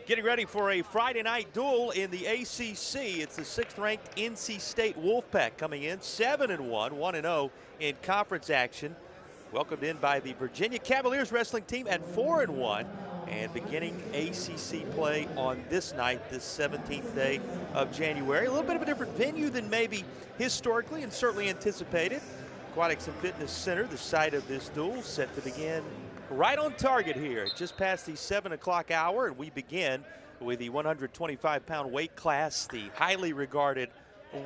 Getting ready for a Friday night duel in the ACC. It's the 6th-ranked NC State Wolfpack coming in 7-1, 1-0 in conference action. Welcomed in by the Virginia Cavaliers wrestling team at 4-1 and beginning ACC play on this night, this 17th day of January. A little bit of a different venue than maybe historically and certainly anticipated. Aquatics and Fitness Center, the site of this duel, set to begin right on target here, just past the 7 o'clock hour, and we begin with the 125-pound weight class, the highly regarded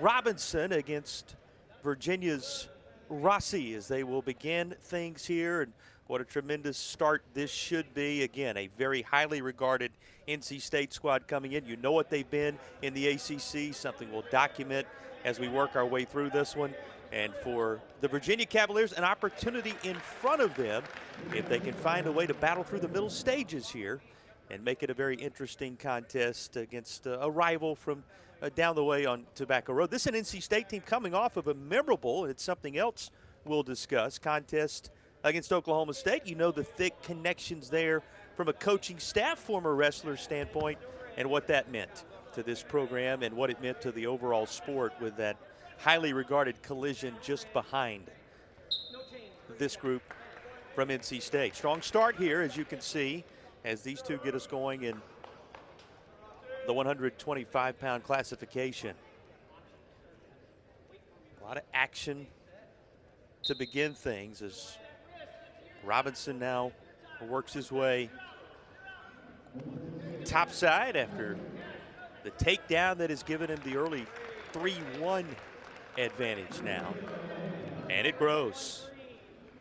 Robinson against Virginia's Rossi, as they will begin things here. And what a tremendous start this should be. Again, a very highly regarded NC State squad coming in. You know what they've been in the ACC, something we'll document as we work our way through this one. And for the Virginia Cavaliers, an opportunity in front of them if they can find a way to battle through the middle stages here and make it a very interesting contest against a rival from down the way on Tobacco Road. This is an NC State team coming off of a memorable, and it's something else we'll discuss, contest against Oklahoma State. You know the thick connections there from a coaching staff, former wrestler standpoint, and what that meant to this program and what it meant to the overall sport with that highly regarded collision just behind this group from NC State. Strong start here, as you can see, as these two get us going in the 125-pound classification. A lot of action to begin things as Robinson now works his way topside after the takedown that has given him the early 3-1 advantage now, and it grows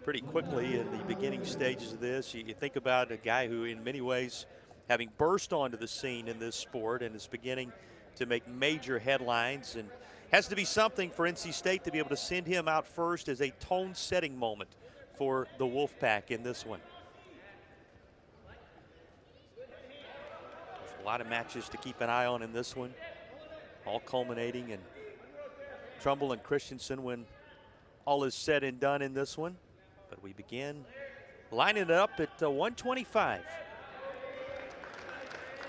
pretty quickly in the beginning stages of this. You think about a guy who in many ways having burst onto the scene in this sport and is beginning to make major headlines, and has to be something for NC State to be able to send him out first as a tone-setting moment for the Wolfpack in this one. There's a lot of matches to keep an eye on in this one, all culminating in Trumbull and Christensen when all is said and done in this one. But we begin lining it up at 125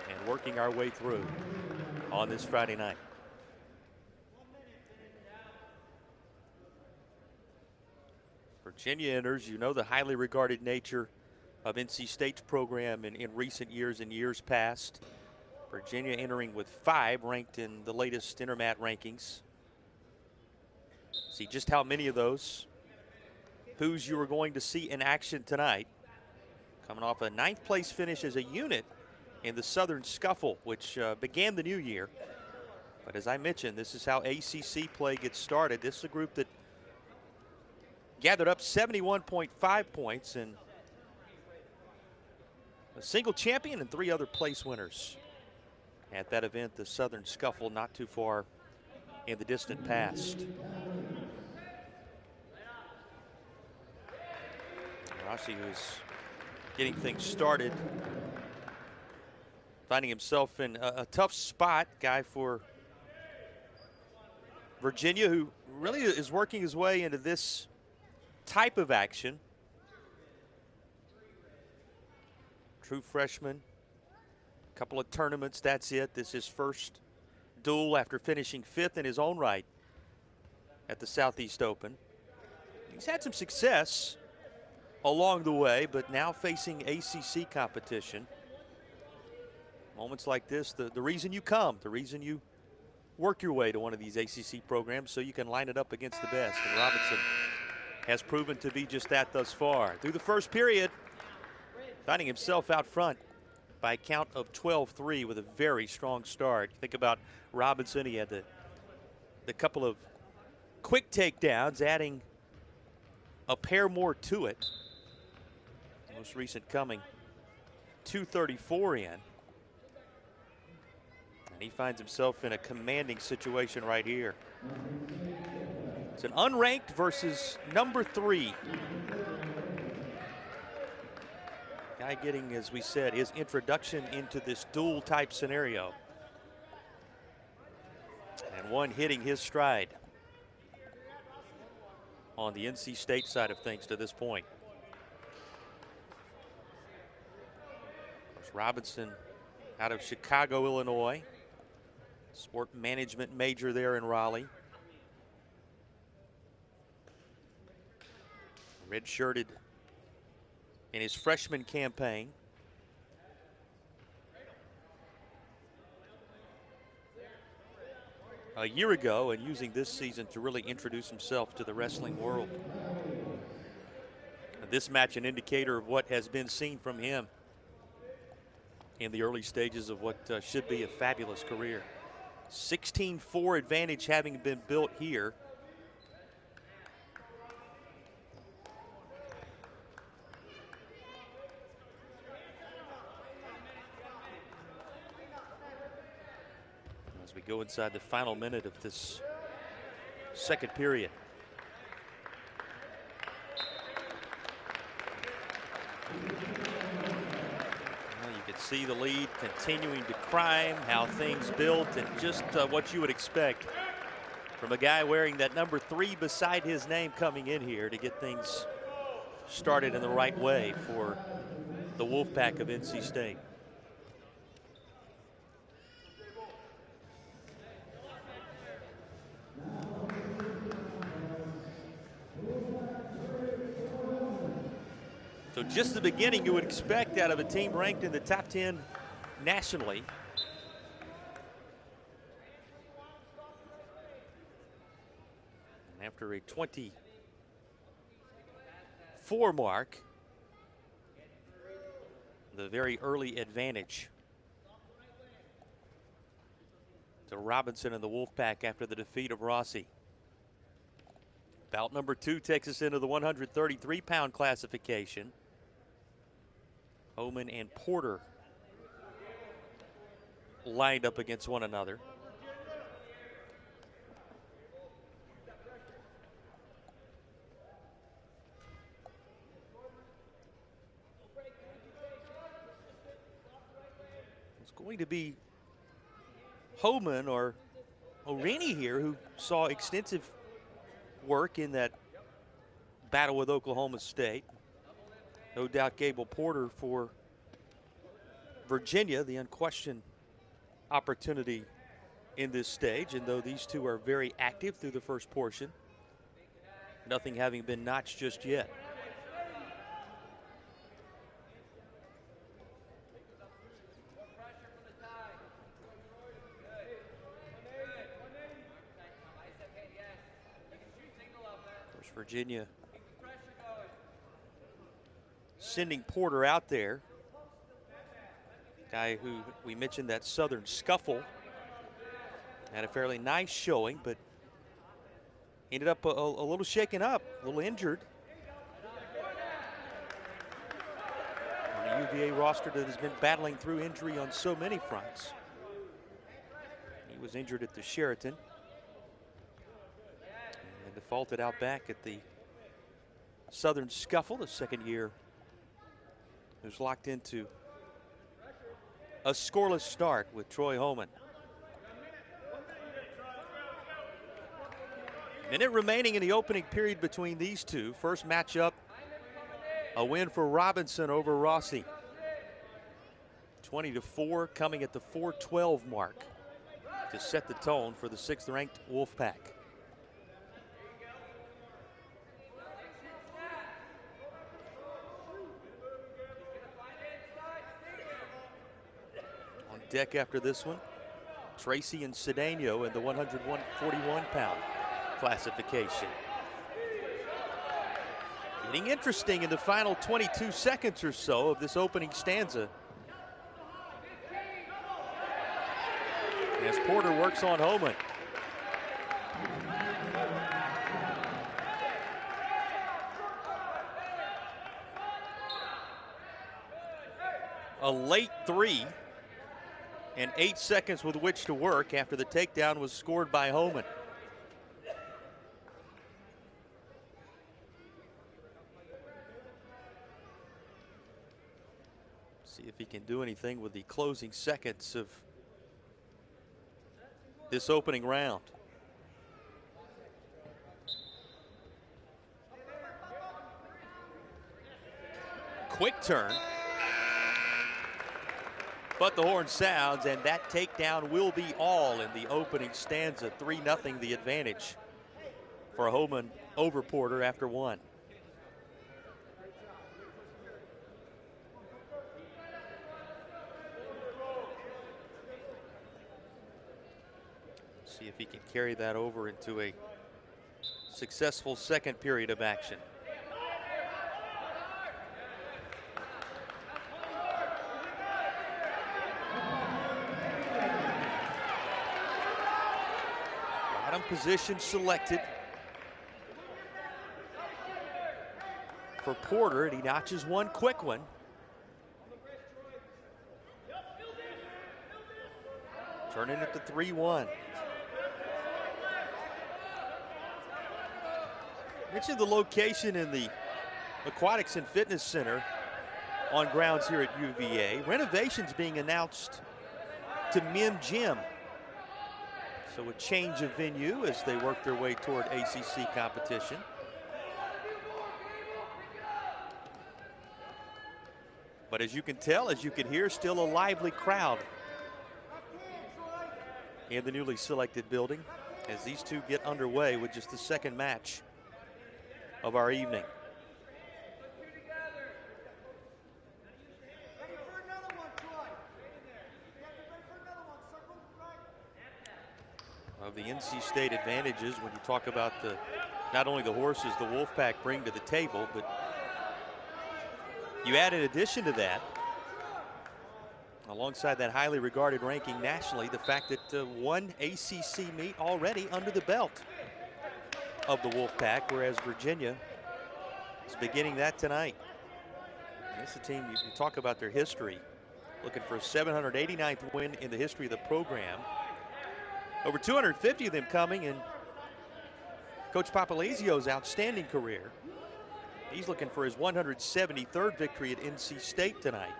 and working our way through on this Friday night. Virginia enters, you know the highly regarded nature of NC State's program in recent years and years past. Virginia entering with 5 ranked in the latest Intermat rankings. See just how many of those who's you are going to see in action tonight. Coming off a 9th place finish as a unit in the Southern Scuffle, which began the new year. But as I mentioned, this is how ACC play gets started. This is a group that gathered up 71.5 points and a single champion and 3 other place winners at that event, the Southern Scuffle, not too far in the distant past. Rossi, who's getting things started, finding himself in a tough spot, guy for Virginia, who really is working his way into this type of action. True freshman, a couple of tournaments, that's it. This is his first duel after finishing 5th in his own right at the Southeast Open. He's had some success along the way, but now facing ACC competition. Moments like this, the reason you come, the reason you work your way to one of these ACC programs, so you can line it up against the best. And Robinson has proven to be just that thus far. Through the first period, finding himself out front by a count of 12-3 with a very strong start. Think about Robinson, he had the couple of quick takedowns, adding a pair more to it. Most recent coming 234 in. And he finds himself in a commanding situation right here. It's an unranked versus number 3. Guy getting, as we said, his introduction into this duel type scenario. And one hitting his stride on the NC State side of things to this point. Robinson out of Chicago, Illinois. Sport management major there in Raleigh. Redshirted in his freshman campaign. A year ago, and using this season to really introduce himself to the wrestling world. And this match an indicator of what has been seen from him in the early stages of what should be a fabulous career. 16-4 advantage having been built here. As we go inside the final minute of this second period. You can see the lead continuing to climb, how things built, and just what you would expect from a guy wearing that number 3 beside his name coming in here to get things started in the right way for the Wolfpack of NC State. So just the beginning you would expect out of a team ranked in the top 10 nationally. And after a 24 mark, the very early advantage to Robinson and the Wolfpack after the defeat of Rossi. Bout number 2 takes us into the 133-pound classification. Homan and Porter lined up against one another. It's going to be Homan or O'Reilly here, who saw extensive work in that battle with Oklahoma State. No doubt Gable Porter for Virginia, the unquestioned opportunity in this stage. And though these two are very active through the first portion, nothing having been notched just yet. Of course, Virginia sending Porter out there. Guy who we mentioned that Southern scuffle. Had a fairly nice showing, but ended up a little shaken up, a little injured. On a UVA roster that has been battling through injury on so many fronts. He was injured at the Sheraton and defaulted out back at the Southern scuffle, the second year. Who's locked into a scoreless start with Troy Homan. Minute remaining in the opening period between these two. First matchup, a win for Robinson over Rossi. 20-4, coming at the 4:12 mark to set the tone for the 6th-ranked Wolfpack. Deck after this one, Tracy and Cedeno in the 141-pound classification. Getting interesting in the final 22 seconds or so of this opening stanza. As Porter works on Homan. A late 3. And 8 seconds with which to work after the takedown was scored by Homan. See if he can do anything with the closing seconds of this opening round. Quick turn. But the horn sounds, and that takedown will be all in the opening stanza. 3-0 the advantage for Homan over Porter after one. See if he can carry that over into a successful second period of action. Bottom position selected for Porter, and he notches one quick one. Turning it to 3-1. Mentioned the location in the Aquatics and Fitness Center on grounds here at UVA. Renovations being announced to Mim Gym. So a change of venue as they work their way toward ACC competition. But as you can tell, as you can hear, still a lively crowd in the newly selected building as these two get underway with just the second match of our evening. Of the NC State advantages when you talk about the not only the horses the Wolfpack bring to the table, but you add in addition to that, alongside that highly regarded ranking nationally, the fact that one ACC meet already under the belt of the Wolfpack, whereas Virginia is beginning that tonight. It's a team, you talk about their history, looking for a 789th win in the history of the program. Over 250 of them coming in Coach Papalezio's outstanding career. He's looking for his 173rd victory at NC State tonight.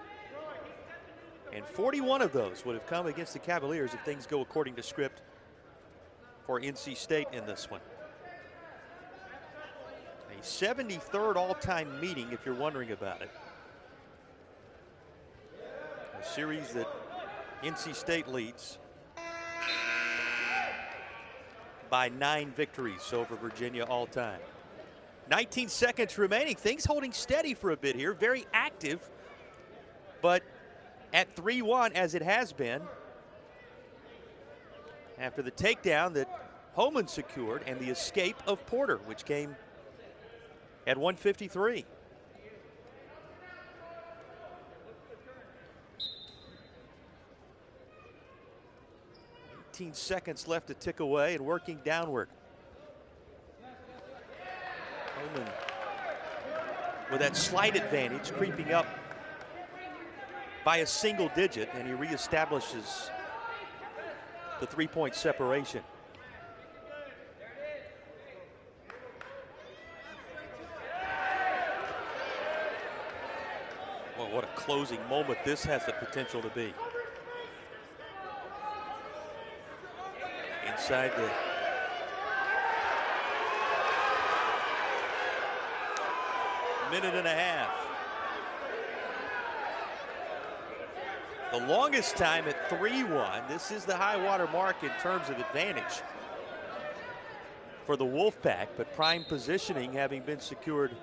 And 41 of those would have come against the Cavaliers if things go according to script for NC State in this one. A 73rd all-time meeting, if you're wondering about it. A series that NC State leads by 9 victories over Virginia all time. 19 seconds remaining. Things holding steady for a bit here. Very active, but at 3-1 as it has been after the takedown that Homan secured and the escape of Porter, which came at 1:53. Seconds left to tick away and working downward. Homan with that slight advantage creeping up by a single digit, and he reestablishes the 3-point separation. Well, what a closing moment this has the potential to be. Inside the minute and a half. The longest time at 3-1. This is the high water mark in terms of advantage for the Wolfpack, but prime positioning having been secured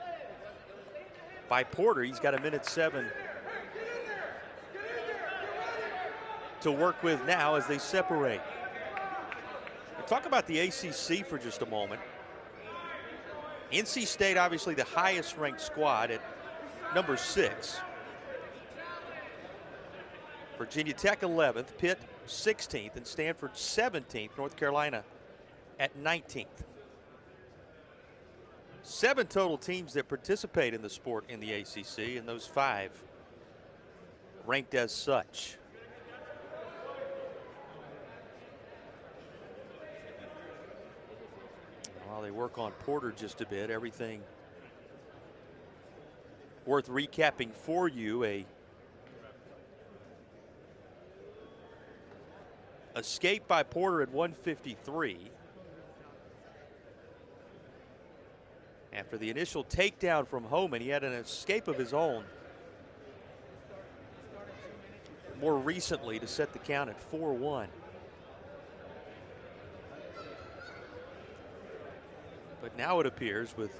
by Porter. He's got a minute 7 to work with now as they separate. Talk about the ACC for just a moment. NC State, obviously the highest ranked squad at number 6. Virginia Tech 11th, Pitt 16th, and Stanford 17th, North Carolina at 19th. 7 total teams that participate in the sport in the ACC, and those 5 ranked as such. While they work on Porter just a bit, everything worth recapping for you. A escape by Porter at 1:53. After the initial takedown from Homan, he had an escape of his own more recently to set the count at 4-1. But now it appears, with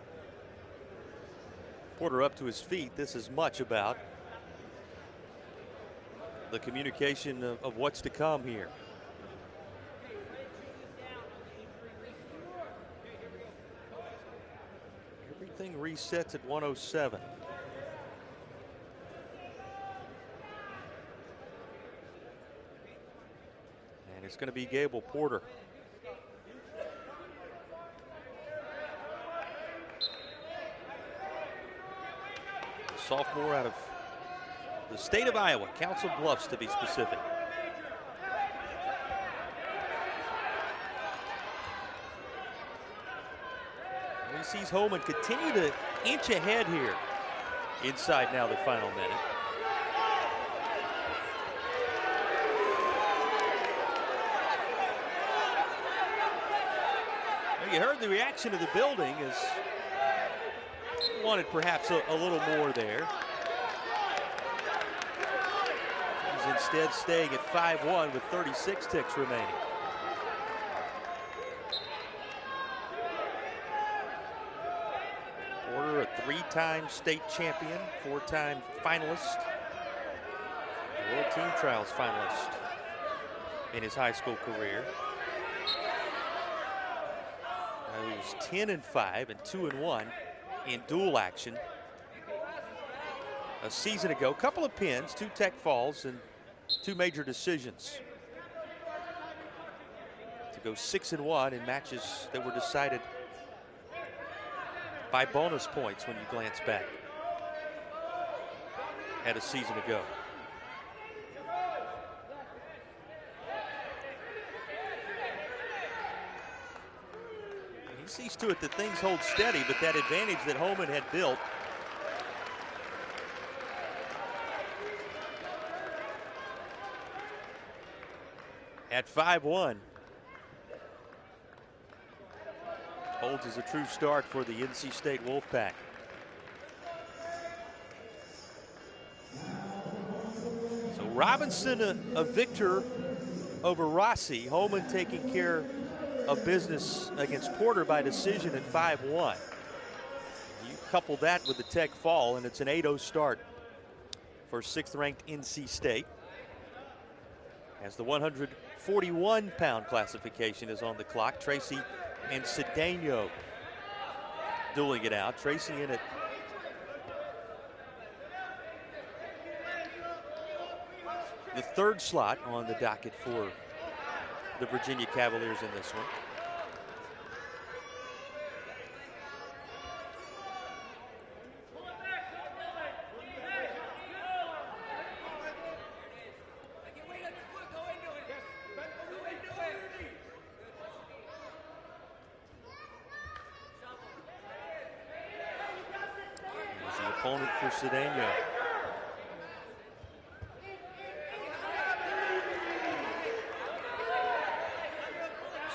Porter up to his feet, this is much about the communication of what's to come here. Everything resets at 107. And it's going to be Gable Porter. Sophomore out of the state of Iowa, Council Bluffs to be specific. And he sees Holman continue to inch ahead here inside now the final minute. Well, you heard the reaction of the building as wanted perhaps a little more there. He's instead staying at 5-1 with 36 ticks remaining. Porter, a 3-time state champion, 4-time finalist, World Team Trials finalist in his high school career. He was 10-5 and 2-1 in dual action a season ago. Couple of pins, 2 tech falls, and 2 major decisions to go 6-1 in matches that were decided by bonus points when you glance back at a season ago. He sees to it that things hold steady, but that advantage that Holman had built at 5-1 holds as a true start for the NC State Wolfpack. So Robinson a victor over Rossi. Holman taking care of business against Porter by decision at 5-1. You couple that with the tech fall, and it's an 8-0 start for 6th-ranked NC State, as the 141-pound classification is on the clock. Tracy and Cedeno dueling it out. Tracy in at the 3rd slot on the docket for the Virginia Cavaliers in this one. Here's the opponent for Cedeno.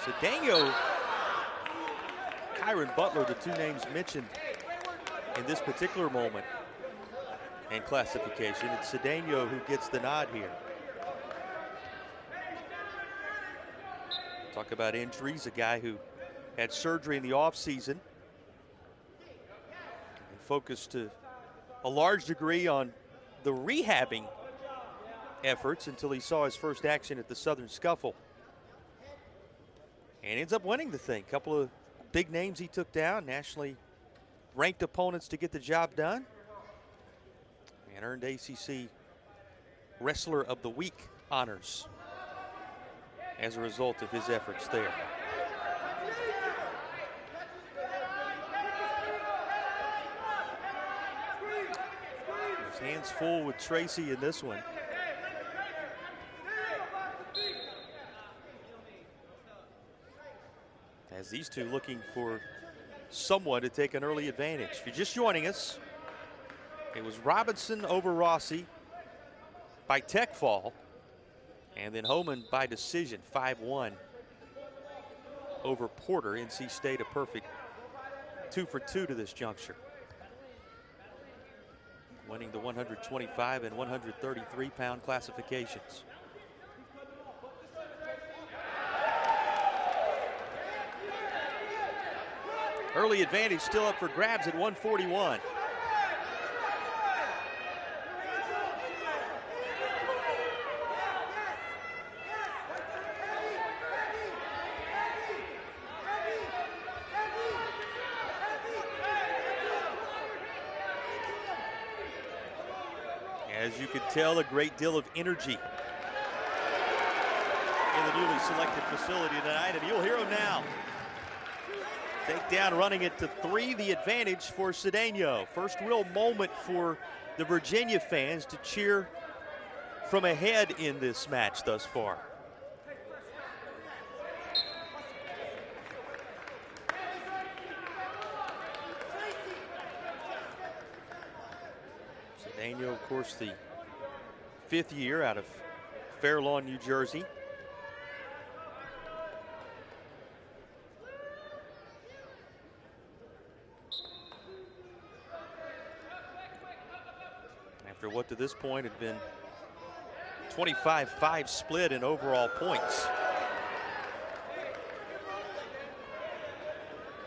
Cedeno, Kyron Butler, the 2 names mentioned in this particular moment in classification. It's Cedeno who gets the nod here. Talk about injuries, a guy who had surgery in the offseason and focused to a large degree on the rehabbing efforts until he saw his first action at the Southern Scuffle. And ends up winning the thing. Couple of big names he took down, nationally ranked opponents to get the job done, and earned ACC Wrestler of the Week honors as a result of his efforts there. His hands full with Tracy in this one. As these two looking for someone to take an early advantage. If you're just joining us, it was Robinson over Rossi by tech fall, and then Holman by decision, 5-1 over Porter. NC State a perfect 2 for 2 to this juncture. winning the 125 and 133-pound classifications. Early advantage still up for grabs at 141. As you can tell, a great deal of energy in the newly selected facility tonight, and you'll hear him now. Takedown running it to 3, the advantage for Cedeno. First real moment for the Virginia fans to cheer from ahead in this match thus far. Cedeno, of course, the 5th year out of Fair Lawn, New Jersey. After what to this point had been 25-5 split in overall points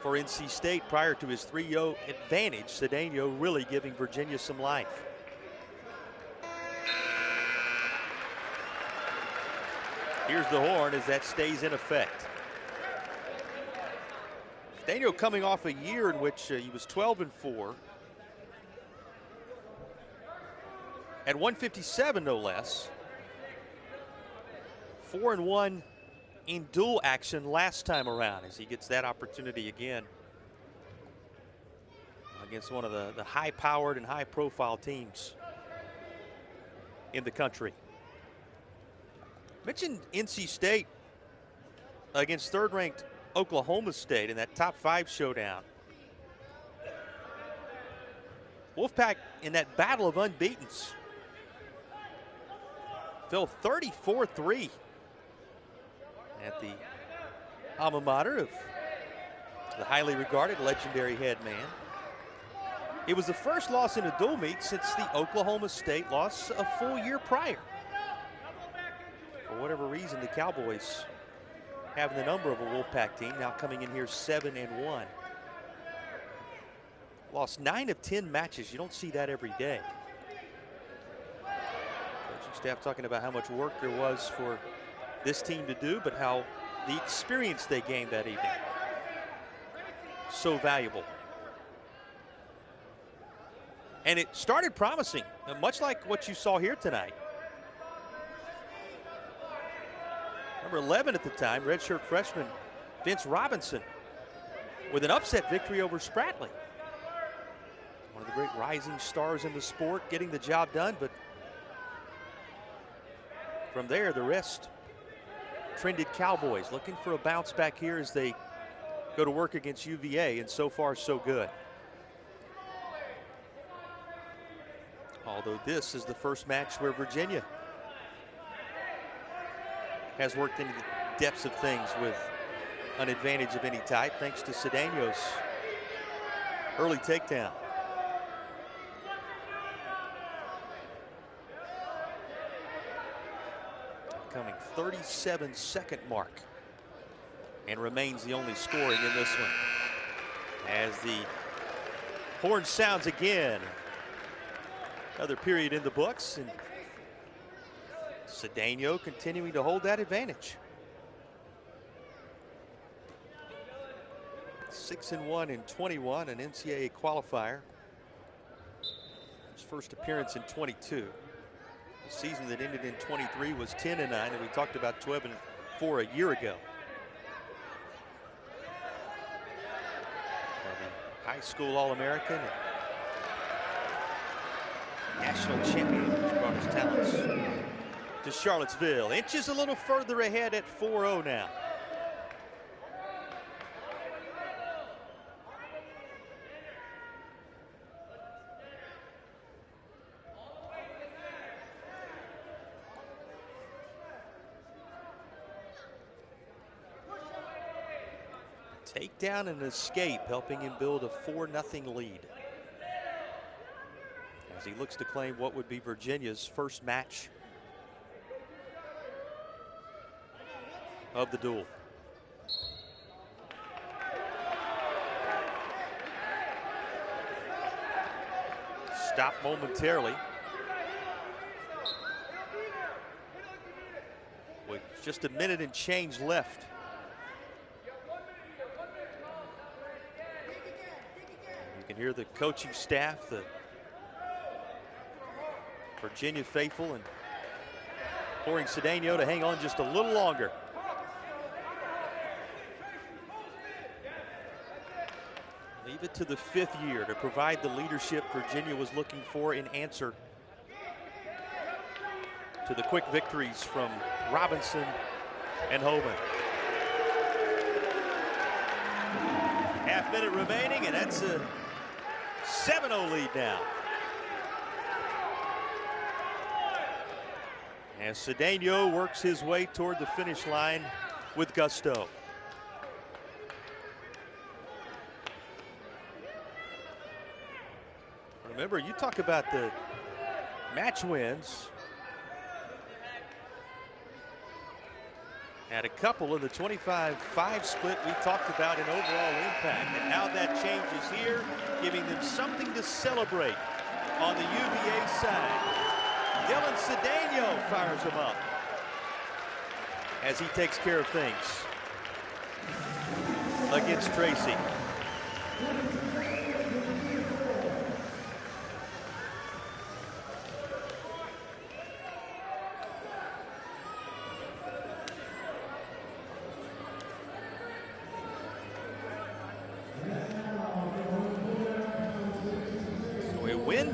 for NC State prior to his 3-0 advantage. Cedeno really giving Virginia some life. Here's the horn as that stays in effect. Cedeno coming off a year in which he was 12-4. At 157, no less. 4-1 in dual action last time around as he gets that opportunity again against one of the high-powered and high-profile teams in the country. Mentioned NC State against 3rd-ranked Oklahoma State in that top 5 showdown. Wolfpack in that battle of unbeatens fell 34-3 at the alma mater of the highly regarded legendary head man. It was the first loss in a dual meet since the Oklahoma State loss a full year prior. For whatever reason, the Cowboys having the number of a Wolfpack team, now coming in here 7-1. Lost 9 of 10 matches. You don't see that every day. Coaching staff talking about how much work there was for this team to do, but how the experience they gained that evening so valuable. And it started promising, much like what you saw here tonight. Number 11 at the time, redshirt freshman Vince Robinson with an upset victory over Spratly. One of the great rising stars in the sport, getting the job done, but from there, the rest trended Cowboys, looking for a bounce back here as they go to work against UVA, and so far, so good. Although this is the first match where Virginia has worked into the depths of things with an advantage of any type, thanks to Cedeno's early takedown. Coming 37-second mark, and remains the only scoring in this one. As the horn sounds again, another period in the books, and Cedeno continuing to hold that advantage. 6-1 in 21, an NCAA qualifier. His first appearance in 22. The season that ended in 23 was 10-9, and we talked about 12-4 a year ago. The high school All-American and national champion, who's brought his talents to Charlottesville. Inches a little further ahead at 4-0 now. Takedown and escape, helping him build a 4-0 lead. as he looks to claim what would be Virginia's first match of the duel. Stopped momentarily with just a minute and change left. You can hear the coaching staff, the Virginia faithful, and imploring Cedeno to hang on just a little longer. Leave it to the 5th year to provide the leadership Virginia was looking for in answer to the quick victories from Robinson and Hoban. Half minute remaining, and that's a 7-0 lead now. As Cedeno works his way toward the finish line with gusto. Remember, you talk about the match wins. Had a couple in the 25-5 split we talked about in overall impact, and now that changes here, giving them something to celebrate on the UVA side. Dylan Cedeno fires him up as he takes care of things against Tracy.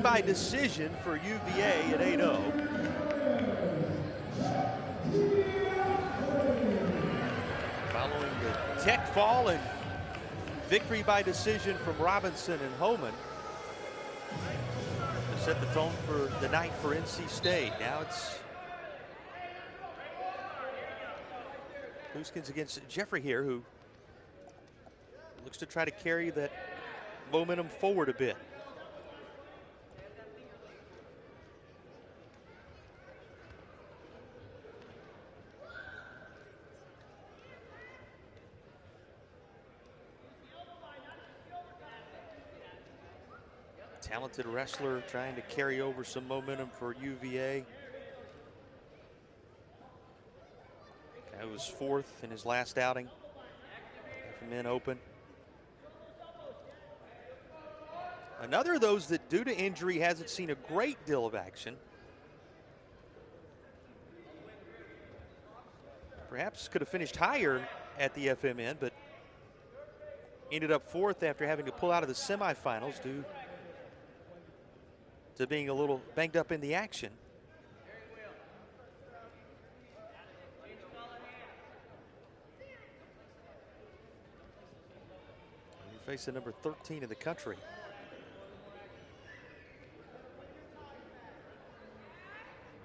By decision for UVA at 8-0. Following the Tech fall and victory by decision from Robinson and Homan to set the tone for the night for NC State. Now it's Huskins against Jeffrey here, who looks to try to carry that momentum forward a bit. Talented wrestler trying to carry over some momentum for UVA. Guy was 4th in his last outing. Men Open. Another of those that, due to injury, hasn't seen a great deal of action. Perhaps could have finished higher at the FMN, but ended up 4th after having to pull out of the semifinals due to being a little banged up in the action. You face the number 13 in the country.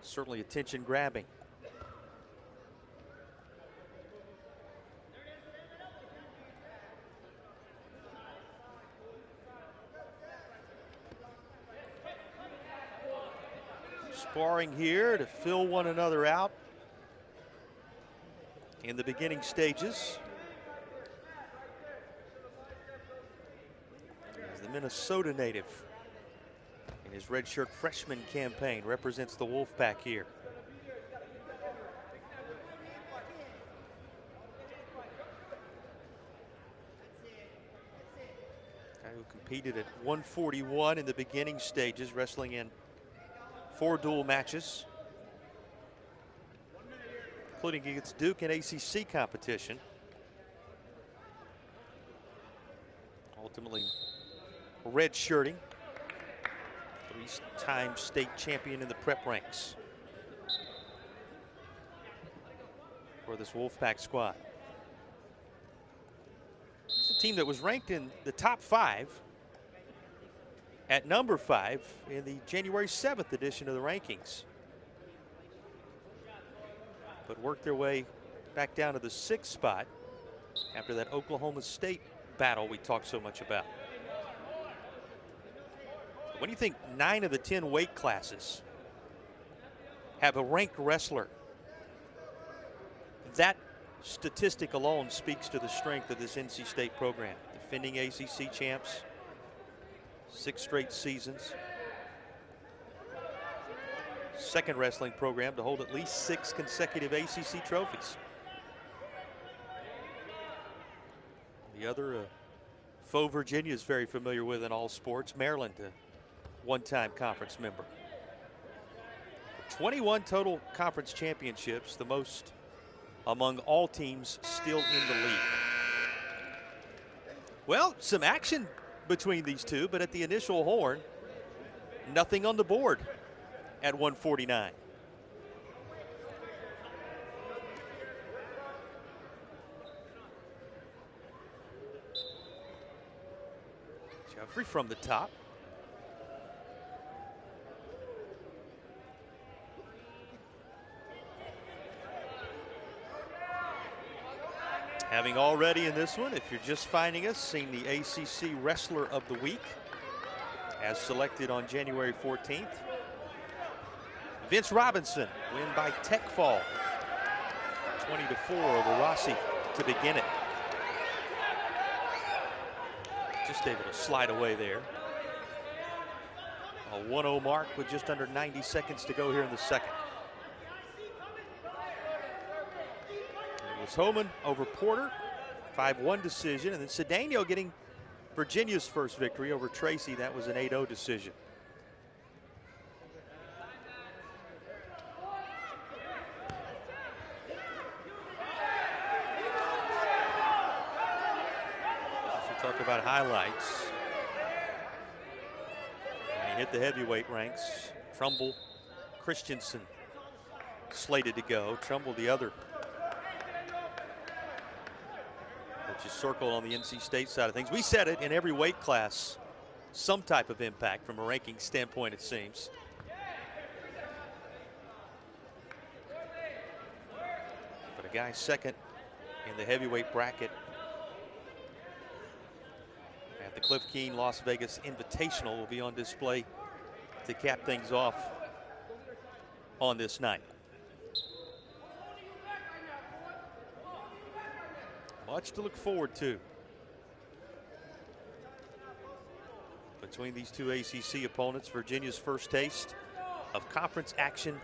Certainly attention grabbing. Sparring here to fill one another out in the beginning stages. As the Minnesota native in his redshirt freshman campaign represents the Wolfpack here. Guy who competed at 141 in the beginning stages, wrestling in 4 dual matches, including against Duke in ACC competition. Ultimately redshirting. 3-time state champion in the prep ranks for this Wolfpack squad. It's a team that was ranked in the top 5 at number 5 in the January 7th edition of the rankings, but worked their way back down to the 6th spot after that Oklahoma State battle we talked so much about. When do you think 9 of the 10 weight classes have a ranked wrestler? That statistic alone speaks to the strength of this NC State program. Defending ACC champs, 6 straight seasons. Second wrestling program to hold at least 6 consecutive ACC trophies. The other foe Virginia is very familiar with in all sports, Maryland, a one-time conference member. 21 total conference championships, the most among all teams still in the league. Well, some action between these two, but at the initial horn, nothing on the board at 149. Jeffrey from the top. Having already in this one, if you're just finding us, seen the ACC Wrestler of the Week as selected on January 14th. Vince Robinson, win by tech fall. 20-4 over Rossi to begin it. Just able to slide away there. A 1-0 mark with just under 90 seconds to go here in the second. It was Homan over Porter, 5-1 decision, and then Cedeno getting Virginia's first victory over Tracy. That was an 8-0 decision. Talk about highlights. And he hit the heavyweight ranks. Trumbull, Christensen slated to go. Trumbull the other. That just circled on the NC State side of things. We said it in every weight class, some type of impact from a ranking standpoint, it seems. But a guy second in the heavyweight bracket at the Cliff Keen Las Vegas Invitational will be on display to cap things off on this night. Much to look forward to between these two ACC opponents. Virginia's first taste of conference action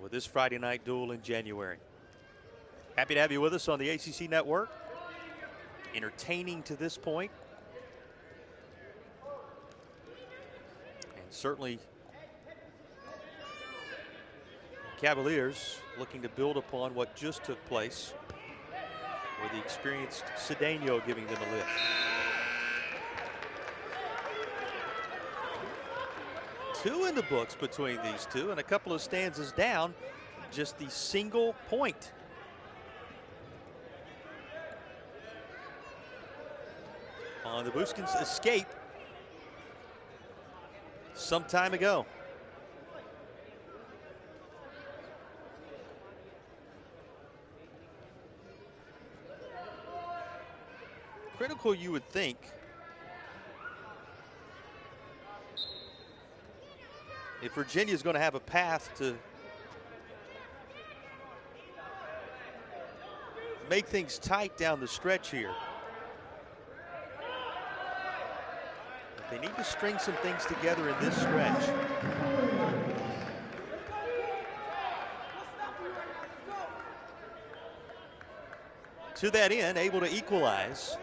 with this Friday night duel in January. Happy to have you with us on the ACC Network. Entertaining to this point. And certainly Cavaliers looking to build upon what just took place, with the experienced Cedeno giving them a lift. Two in the books between these two, and a couple of stanzas down, just the single point. On the Buskins' escape some time ago. Critical, you would think, if Virginia is going to have a path to make things tight down the stretch here. They need to string some things together in this stretch. To that end, able to equalize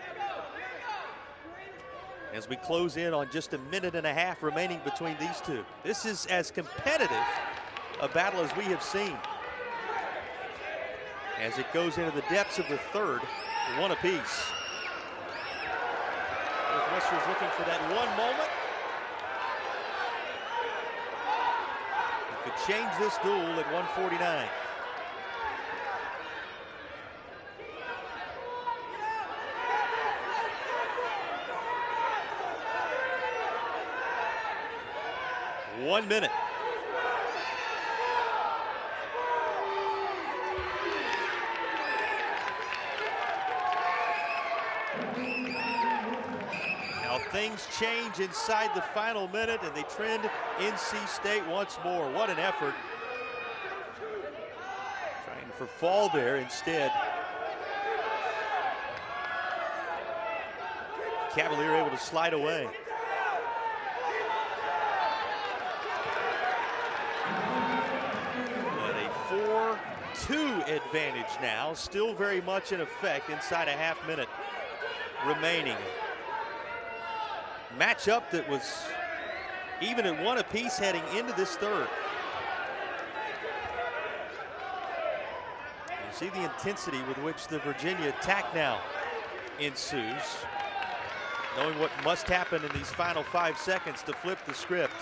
as we close in on just a minute and a half remaining between these two. This is as competitive a battle as we have seen, as it goes into the depths of the third, one apiece. Northwestern's looking for that one moment. It could change this duel at 149. One minute. things change inside the final minute, and they trend NC State once more. What an effort. Trying for fall there instead. Cavalier able to slide away. But a 4-2 advantage now, still very much in effect inside a half minute remaining. Matchup that was even at 1 apiece heading into this third. You see the intensity with which the Virginia attack now ensues, knowing what must happen in these final 5 seconds to flip the script.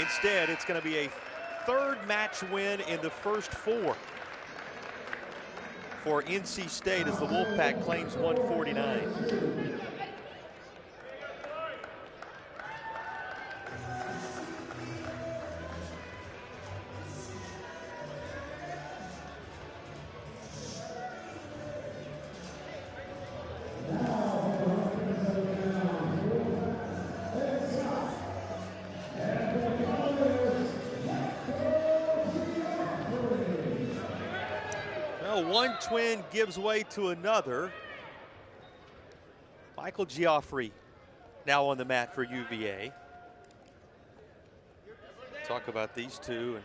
Instead, it's going to be a third match win in the first 4 for NC State as the Wolfpack claims 149. One twin gives way to another. Michael Geoffrey now on the mat for UVA. Talk about these two and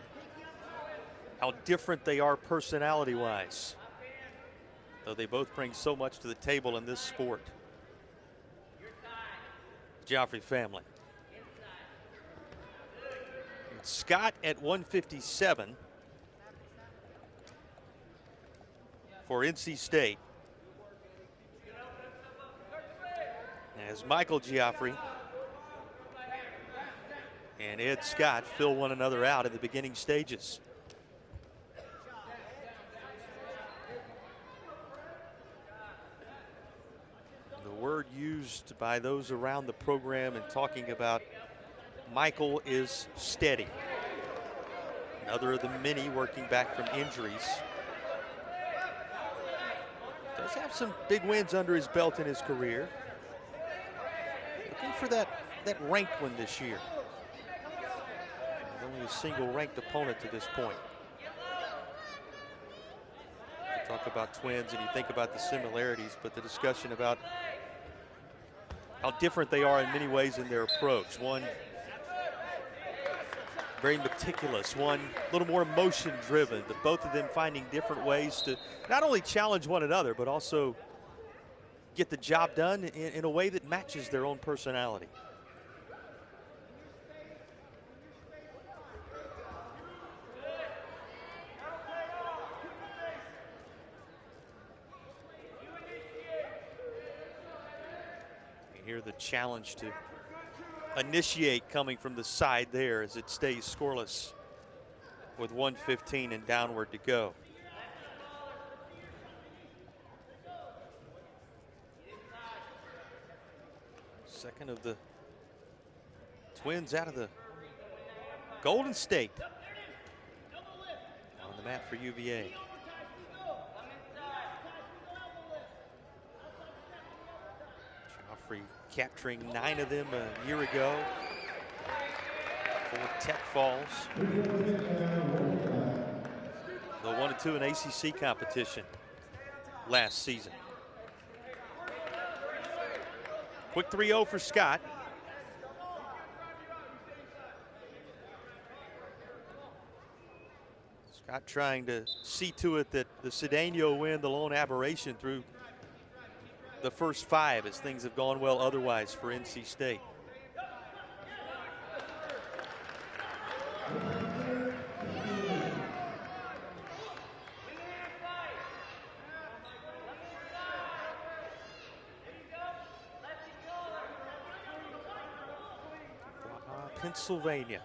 how different they are personality-wise, though they both bring so much to the table in this sport. Geoffrey family. And Scott at 157. For NC State, as Michael Geoffrey and Ed Scott fill one another out in the beginning stages. The word used by those around the program in talking about Michael is steady. Another of the many working back from injuries. Does have some big wins under his belt in his career. Looking for that ranked one this year. Only a single ranked opponent to this point. You talk about twins and you think about the similarities, but the discussion about how different they are in many ways in their approach. One very meticulous, one a little more emotion driven, but both of them finding different ways to not only challenge one another, but also get the job done in a way that matches their own personality. You hear the challenge to initiate coming from the side there as it stays scoreless with 1:15 and downward to go. Second of the twins out of the Golden State on the mat for UVA. Geoffrey capturing 9 of them a year ago. 4 tech falls. The 1-2 in ACC competition last season. Quick 3-0 for Scott. Scott trying to see to it that the Cedeno win, the lone aberration through the first 5 as things have gone well otherwise for NC State. Pennsylvania,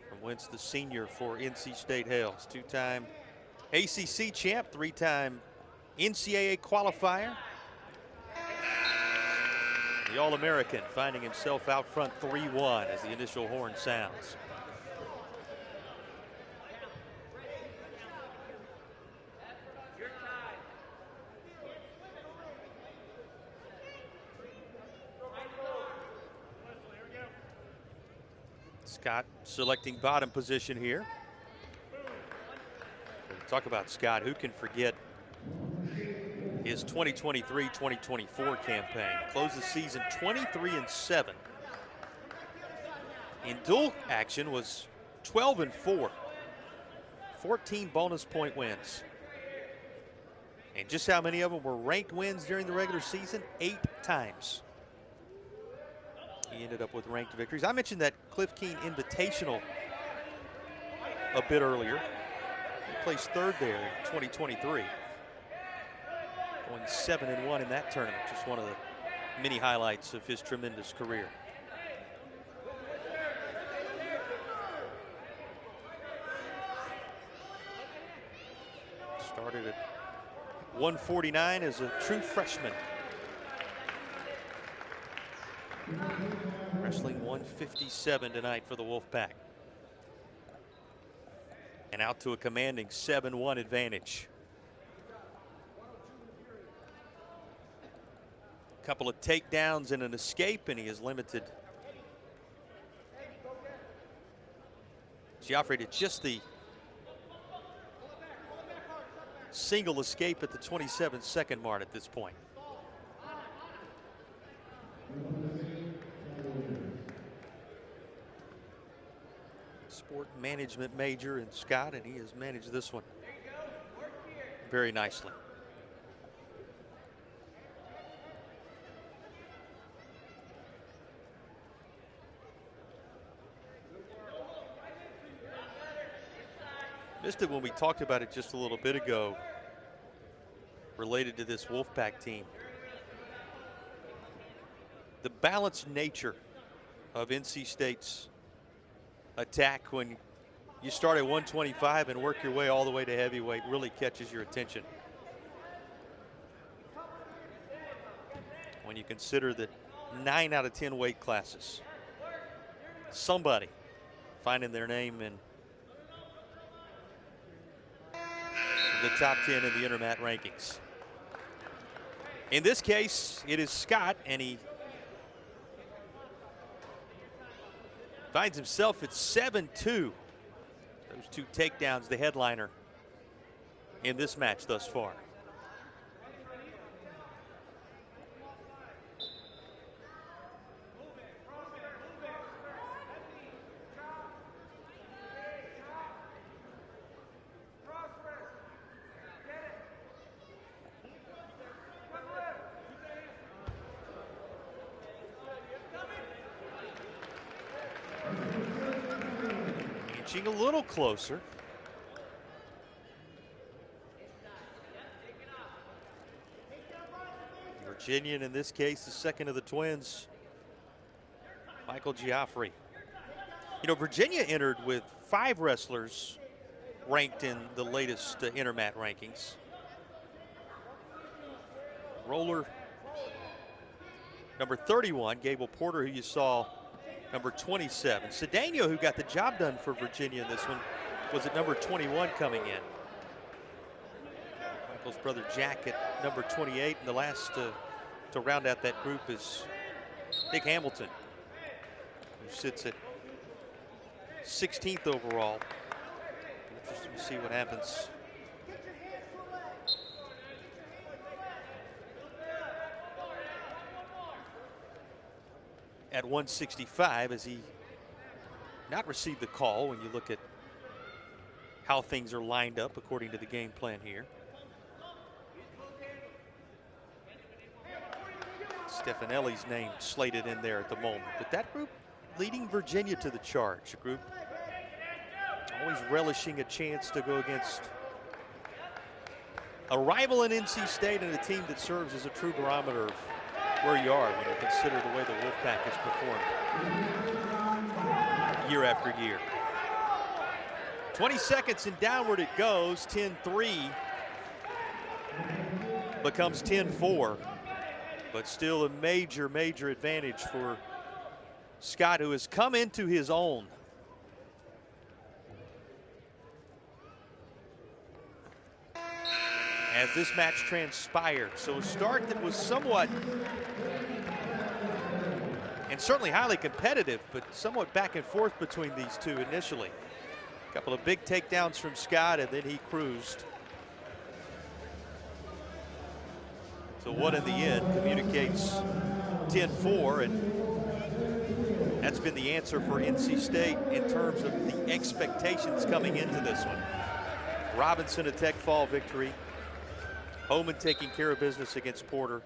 from whence the senior for NC State hails. 2-time ACC champ, 3-time NCAA qualifier. The All-American finding himself out front 3-1 as the initial horn sounds. Scott selecting bottom position here. Talk about Scott. Who can forget his 2023-2024 campaign? Closed the season 23-7. In dual action was 12-4. 14 bonus point wins. And just how many of them were ranked wins during the regular season? 8 times. He ended up with ranked victories. I mentioned that Cliff Keen Invitational a bit earlier. He placed third there in 2023. Going 7-1 in that tournament. Just one of the many highlights of his tremendous career. Started at 149 as a true freshman. Wrestling 157 tonight for the Wolfpack. And out to a commanding 7-1 advantage. A couple of takedowns and an escape, and he is limited Geoffrey to just the single escape at the 27-second mark at this point. Sport management major in Scott, and he has managed this one very nicely. Missed it when we talked about it just a little bit ago related to this Wolfpack team. The balanced nature of NC State's attack when you start at 125 and work your way all the way to heavyweight really catches your attention. When you consider that 9 out of 10 weight classes, somebody finding their name in the top 10 in the Intermat rankings. In this case, it is Scott, and he finds himself at 7-2. Those 2 takedowns, the headliner in this match thus far. A little closer. Virginian in this case, the second of the twins, Michael Geoffrey. You know, Virginia entered with 5 wrestlers ranked in the latest Intermat rankings. Roller number 31, Gable Porter, who you saw, number 27. Cedeno, who got the job done for Virginia in this one, was at number 21 coming in. Michael's brother Jack at number 28. And the last to round out that group is Nick Hamilton, who sits at 16th overall. Interesting to see what happens. At 165, as he not received the call when you look at how things are lined up according to the game plan here. Stefanelli's name slated in there at the moment, but that group leading Virginia to the charge. A group always relishing a chance to go against a rival in NC State and a team that serves as a true barometer of where you are when you consider the way the Wolfpack has performed year after year. 20 seconds and downward it goes. 10-3 becomes 10-4, but still a major advantage for Scott, who has come into his own. As this match transpired. So a start that was somewhat and certainly highly competitive, but somewhat back and forth between these two initially. A couple of big takedowns from Scott, and then he cruised. So what in the end communicates 10-4, and that's been the answer for NC State in terms of the expectations coming into this one. Robinson, a Tech Fall victory. Homan taking care of business against Porter.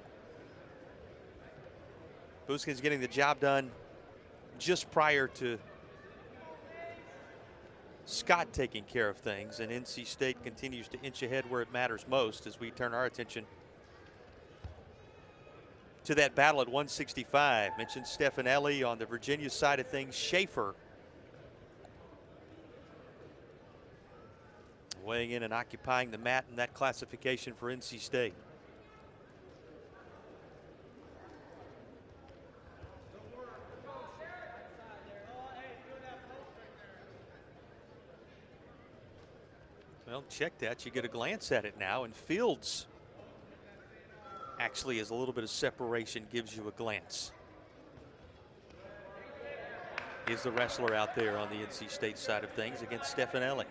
Buskin's getting the job done just prior to Scott taking care of things, and NC State continues to inch ahead where it matters most as we turn our attention to that battle at 165. Mentioned Stefanelli on the Virginia side of things. Schaefer weighing in and occupying the mat in that classification for NC State. Well, check that. You get a glance at it now, and Fields actually has a little bit of separation, gives you a glance. Is the wrestler out there on the NC State side of things against Stefanelli.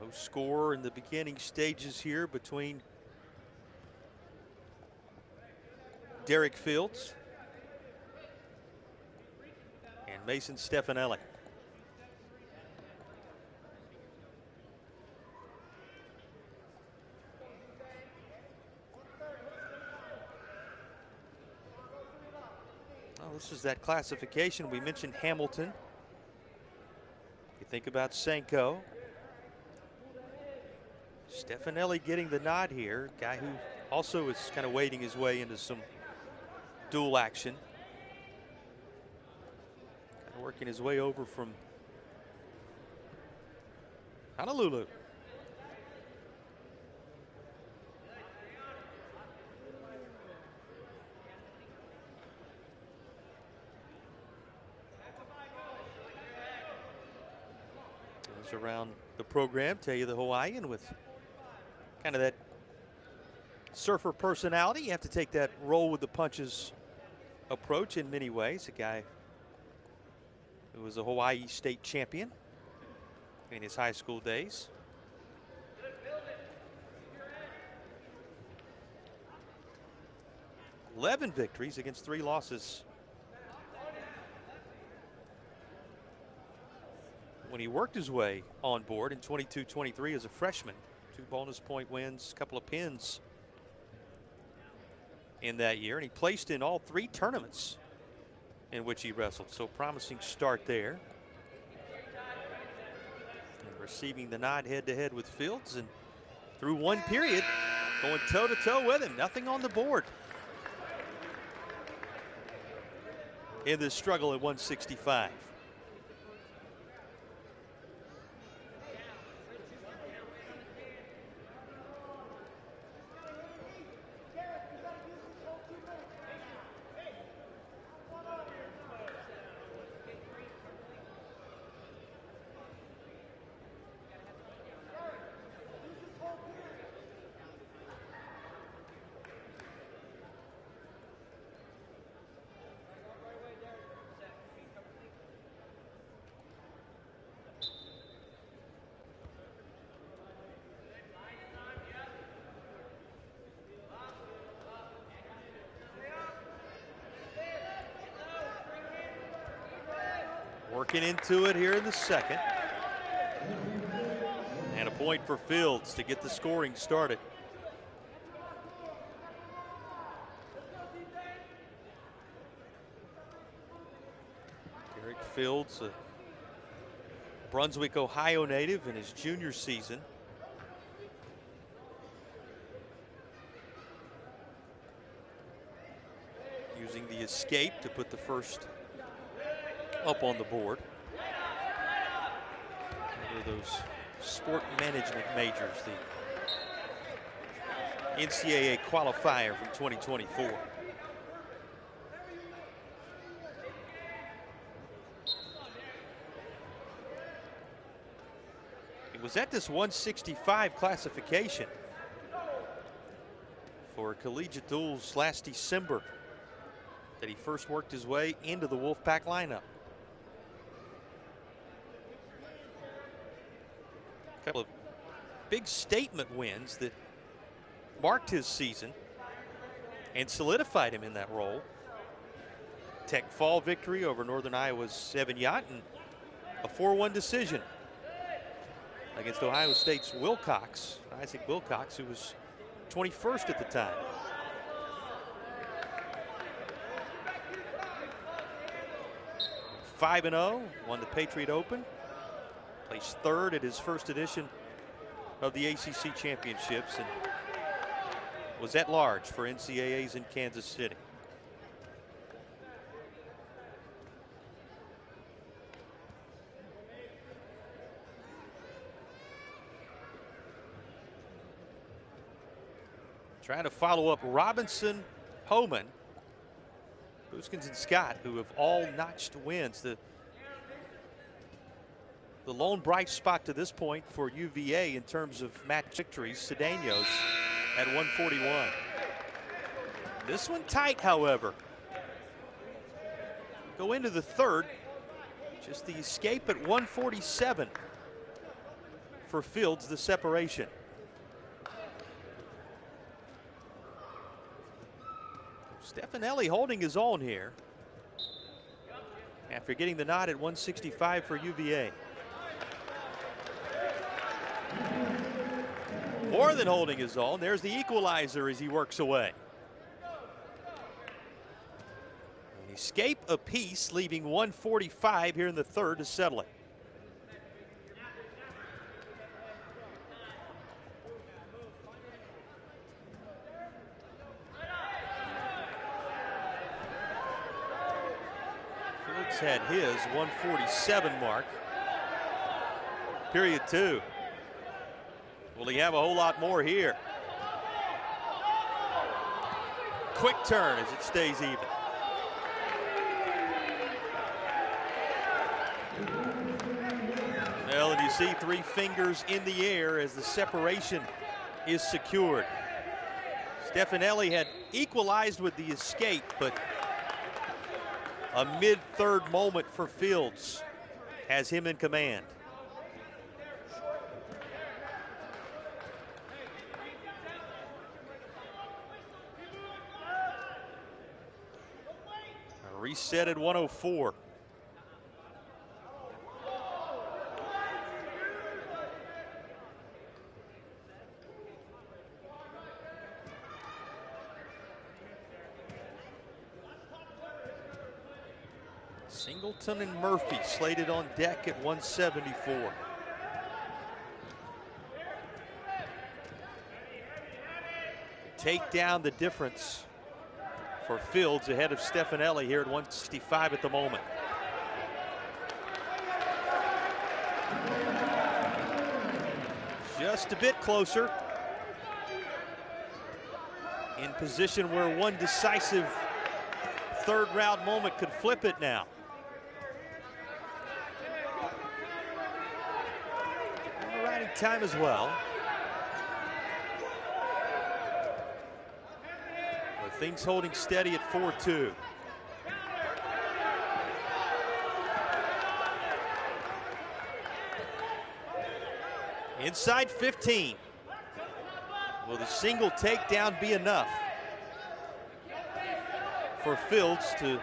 No score in the beginning stages here between Derek Fields and Mason Stefanelli. Well, this is that classification. We mentioned Hamilton. You think about Senko. Stefanelli getting the nod here. Guy who also is kind of wading his way into some dual action. Kind of working his way over from Honolulu. Goes around the program, tell you the Hawaiian with kind of that surfer personality. You have to take that roll with the punches approach in many ways. A guy who was a Hawaii state champion in his high school days. $11 victories against 3 losses when he worked his way on board in 22-23 as a freshman. 2 bonus point wins, a couple of pins in that year, and he placed in all 3 tournaments in which he wrestled. So promising start there. And receiving the nod head-to-head with Fields, and through 1 period, going toe-to-toe with him. Nothing on the board in this struggle at 165. Working into it here in the second. And a point for Fields to get the scoring started. Derek Fields, a Brunswick, Ohio native in his junior season. Using the escape to put the first up on the board. One of those sport management majors, the NCAA qualifier from 2024. It was at this 165 classification for collegiate duels last December that he first worked his way into the Wolfpack lineup. A couple of big statement wins that marked his season and solidified him in that role. Tech fall victory over Northern Iowa's Evan Yacht and a 4-1 decision against Ohio State's Wilcox, Isaac Wilcox, who was 21st at the time. Five 5-0, won the Patriot Open, placed third at his first edition of the ACC Championships, and was at large for NCAAs in Kansas City. Trying to follow up Robinson, Homan, Booskins, and Scott, who have all notched wins. The lone bright spot to this point for UVA in terms of match victories, Cedeno's at 141. This one tight, however. Go into the third, just the escape at 147 for Fields, the separation. Stefanelli holding his own here after getting the nod at 165 for UVA. More than holding his own. There's the equalizer as he works away. An escape apiece, leaving 145 here in the third to settle it. Fields had his 147 mark. Period two. Will he have a whole lot more here? Quick turn as it stays even. Well, and you see three fingers in the air as the separation is secured. Stefanelli had equalized with the escape, but a mid-third moment for Fields has him in command. Reset at 104. Singleton and Murphy slated on deck at 174. Take down the difference for Fields ahead of Stefanelli here at 165 at the moment. Just a bit closer. In position where one decisive third round moment could flip it now. Riding time as well. Things holding steady at 4-2. Inside 15. Will the single takedown be enough for Fields to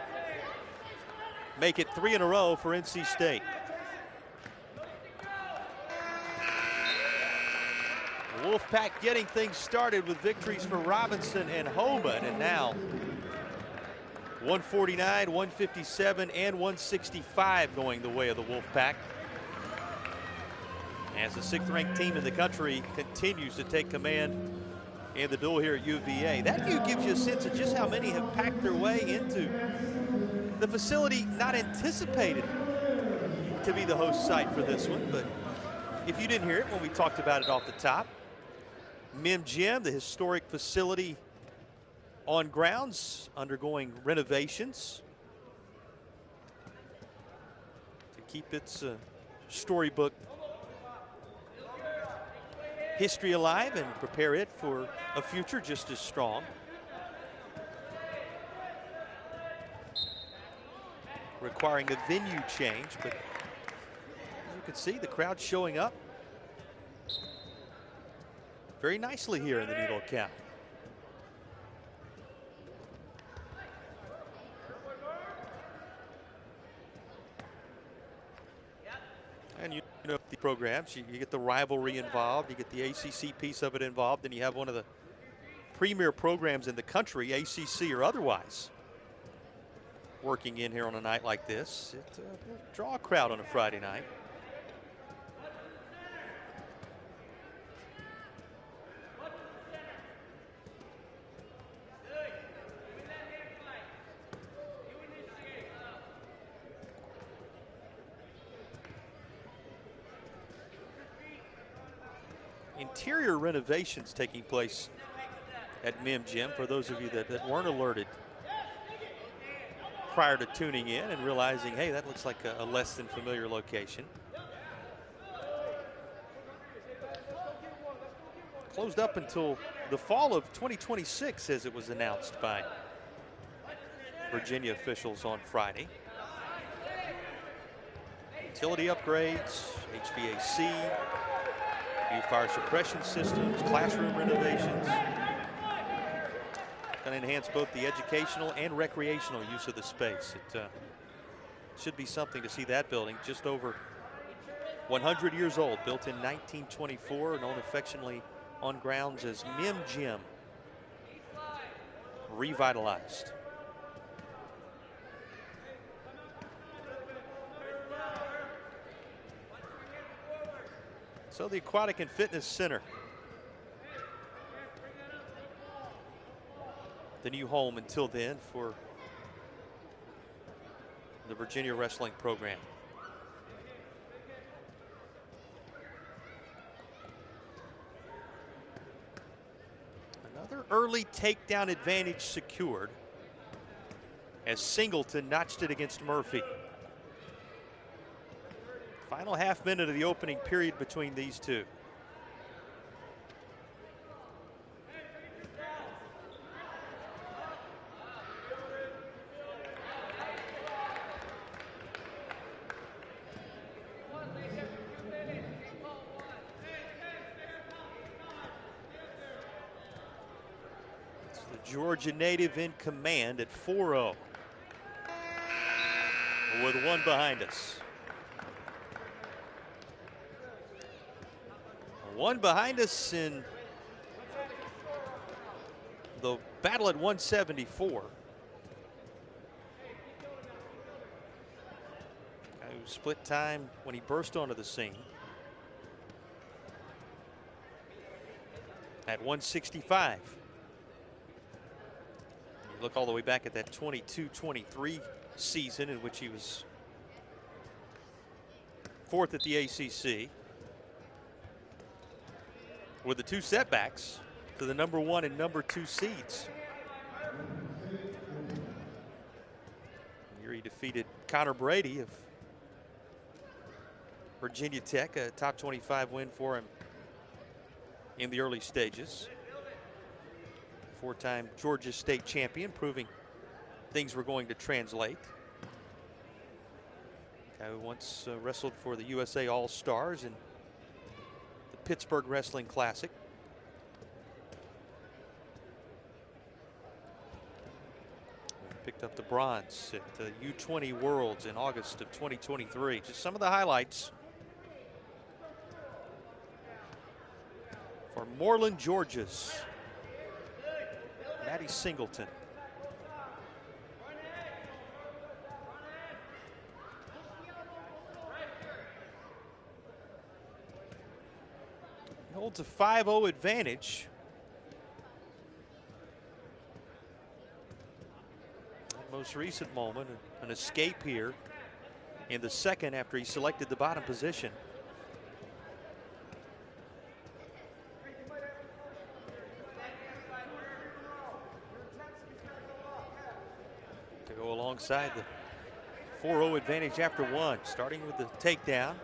make it 3 in a row for NC State? Wolfpack getting things started with victories for Robinson and Homan, and now 149, 157, and 165 going the way of the Wolfpack, as the 6th-ranked team in the country continues to take command in the duel here at UVA. That view gives you a sense of just how many have packed their way into the facility, not anticipated to be the host site for this one, but if you didn't hear it when we talked about it off the top, Mim Gym, the historic facility on grounds, undergoing renovations to keep its storybook history alive and prepare it for a future just as strong. Requiring a venue change, but as you can see, the crowd showing up very nicely here in the Needle Cow. And you know the programs, you get the rivalry involved, you get the ACC piece of it involved, and you have one of the premier programs in the country, ACC or otherwise, working in here on a night like this. It will draw a crowd on a Friday night. Interior renovations taking place at Mim Gym for those of you that weren't alerted prior to tuning in and realizing, hey, that looks like a less than familiar location. Closed up until the fall of 2026, as it was announced by Virginia officials on Friday. Utility upgrades, HVAC, new fire suppression systems, classroom renovations. Going to enhance both the educational and recreational use of the space. It should be something to see that building, just over 100 years old, built in 1924, known affectionately on grounds as Mim Gym, revitalized. So the Aquatic and Fitness Center, the new home until then for the Virginia wrestling program. Another early takedown advantage secured as Singleton notched it against Murphy. Final half minute of the opening period between these two. It's the Georgia native in command at 4-0 with one behind us. One behind us in the battle at 174. Guy who split time when he burst onto the scene. At 165. You look all the way back at that 22-23 season in which he was fourth at the ACC. With the two setbacks to the number 1 and number 2 seeds. Here he defeated Connor Brady of Virginia Tech, a top 25 win for him in the early stages. 4-time Georgia State champion, proving things were going to translate. Guy who once wrestled for the USA All-Stars and Pittsburgh Wrestling Classic. Picked up the bronze at the U20 Worlds in August of 2023. Just some of the highlights for Moreland, Georgia's Maddie Singleton. Holds a 5-0 advantage. That most recent moment, an escape here in the second after he selected the bottom position. To go alongside the 4-0 advantage after one, starting with the takedown.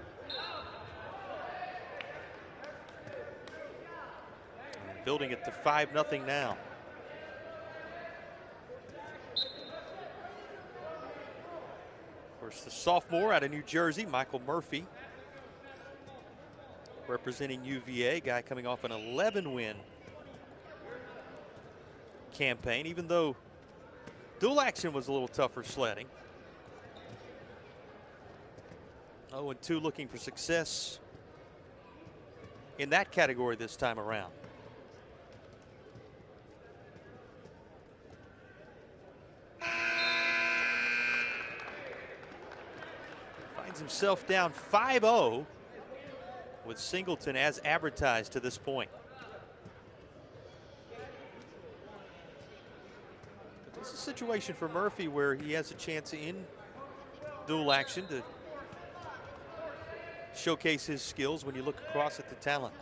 building it to 5-0 now. Of course, the sophomore out of New Jersey, Michael Murphy, representing UVA, guy coming off an 11-win campaign, even though dual action was a little tougher sledding. 0-2 looking for success in that category this time around. Finds himself down 5-0 with Singleton as advertised to this point. But this is a situation for Murphy where he has a chance in dual action to showcase his skills when you look across at the talent.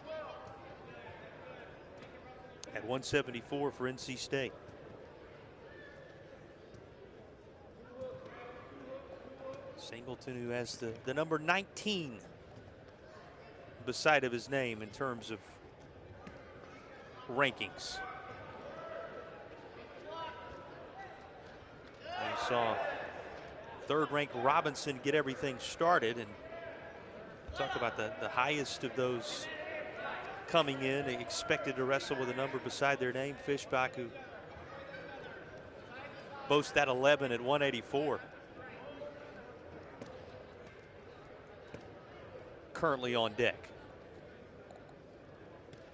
At 174 for NC State. Singleton, who has the number 19 beside of his name in terms of rankings. We saw third-ranked Robinson get everything started, and talk about the highest of those coming in, expected to wrestle with a number beside their name. Fishbach, who boasts that 11 at 184. Currently on deck.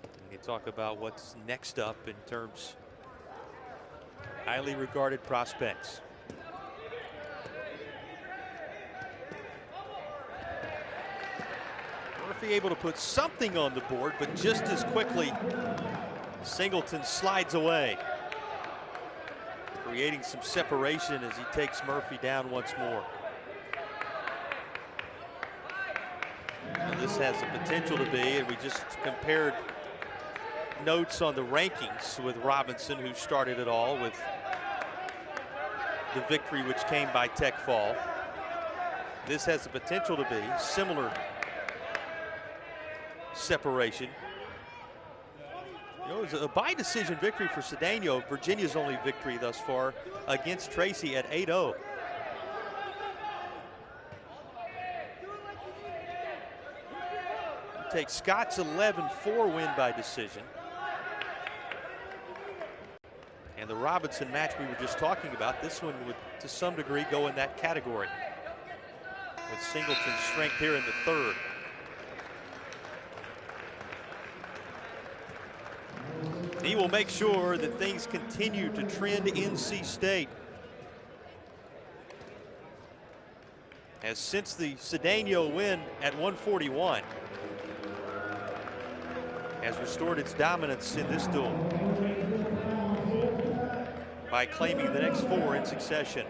And you talk about what's next up in terms of highly regarded prospects. Murphy able to put something on the board, but just as quickly Singleton slides away, creating some separation as he takes Murphy down once more. This has the potential to be, and we just compared notes on the rankings with Robinson, who started it all with the victory which came by Tech Fall. This has the potential to be similar separation. You know, it was a by decision victory for Cedeno, Virginia's only victory thus far against Tracy at 8-0. Take Scott's 11-4 win by decision. And the Robinson match we were just talking about, this one would to some degree go in that category, with Singleton's strength here in the third. He will make sure that things continue to trend NC State, as since the Cedeno win at 141 has restored its dominance in this duel by claiming the next 4 in succession.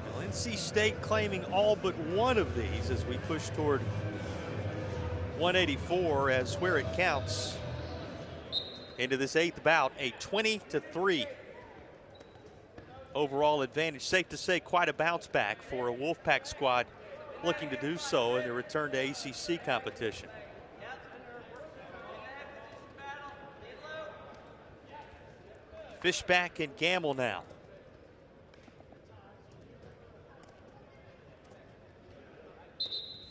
Well, NC State claiming all but one of these as we push toward 184, as where it counts into this 8th bout, a 20-3 overall advantage. Safe to say quite a bounce back for a Wolfpack squad looking to do so in their return to ACC competition. Fishbach and Gamble now.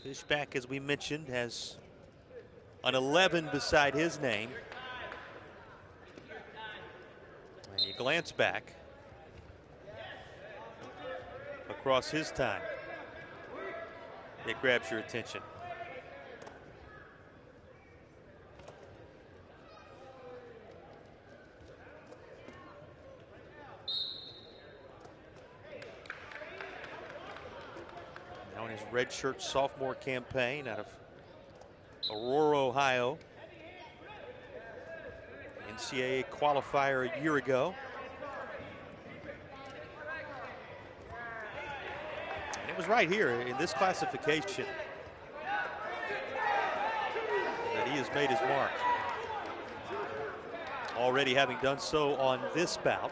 Fishbach, as we mentioned, has an 11 beside his name. And you glance back across his time, it grabs your attention. Now in his redshirt sophomore campaign out of Aurora, Ohio. NCAA qualifier a year ago. And it was right here in this classification that he has made his mark. Already having done so on this bout.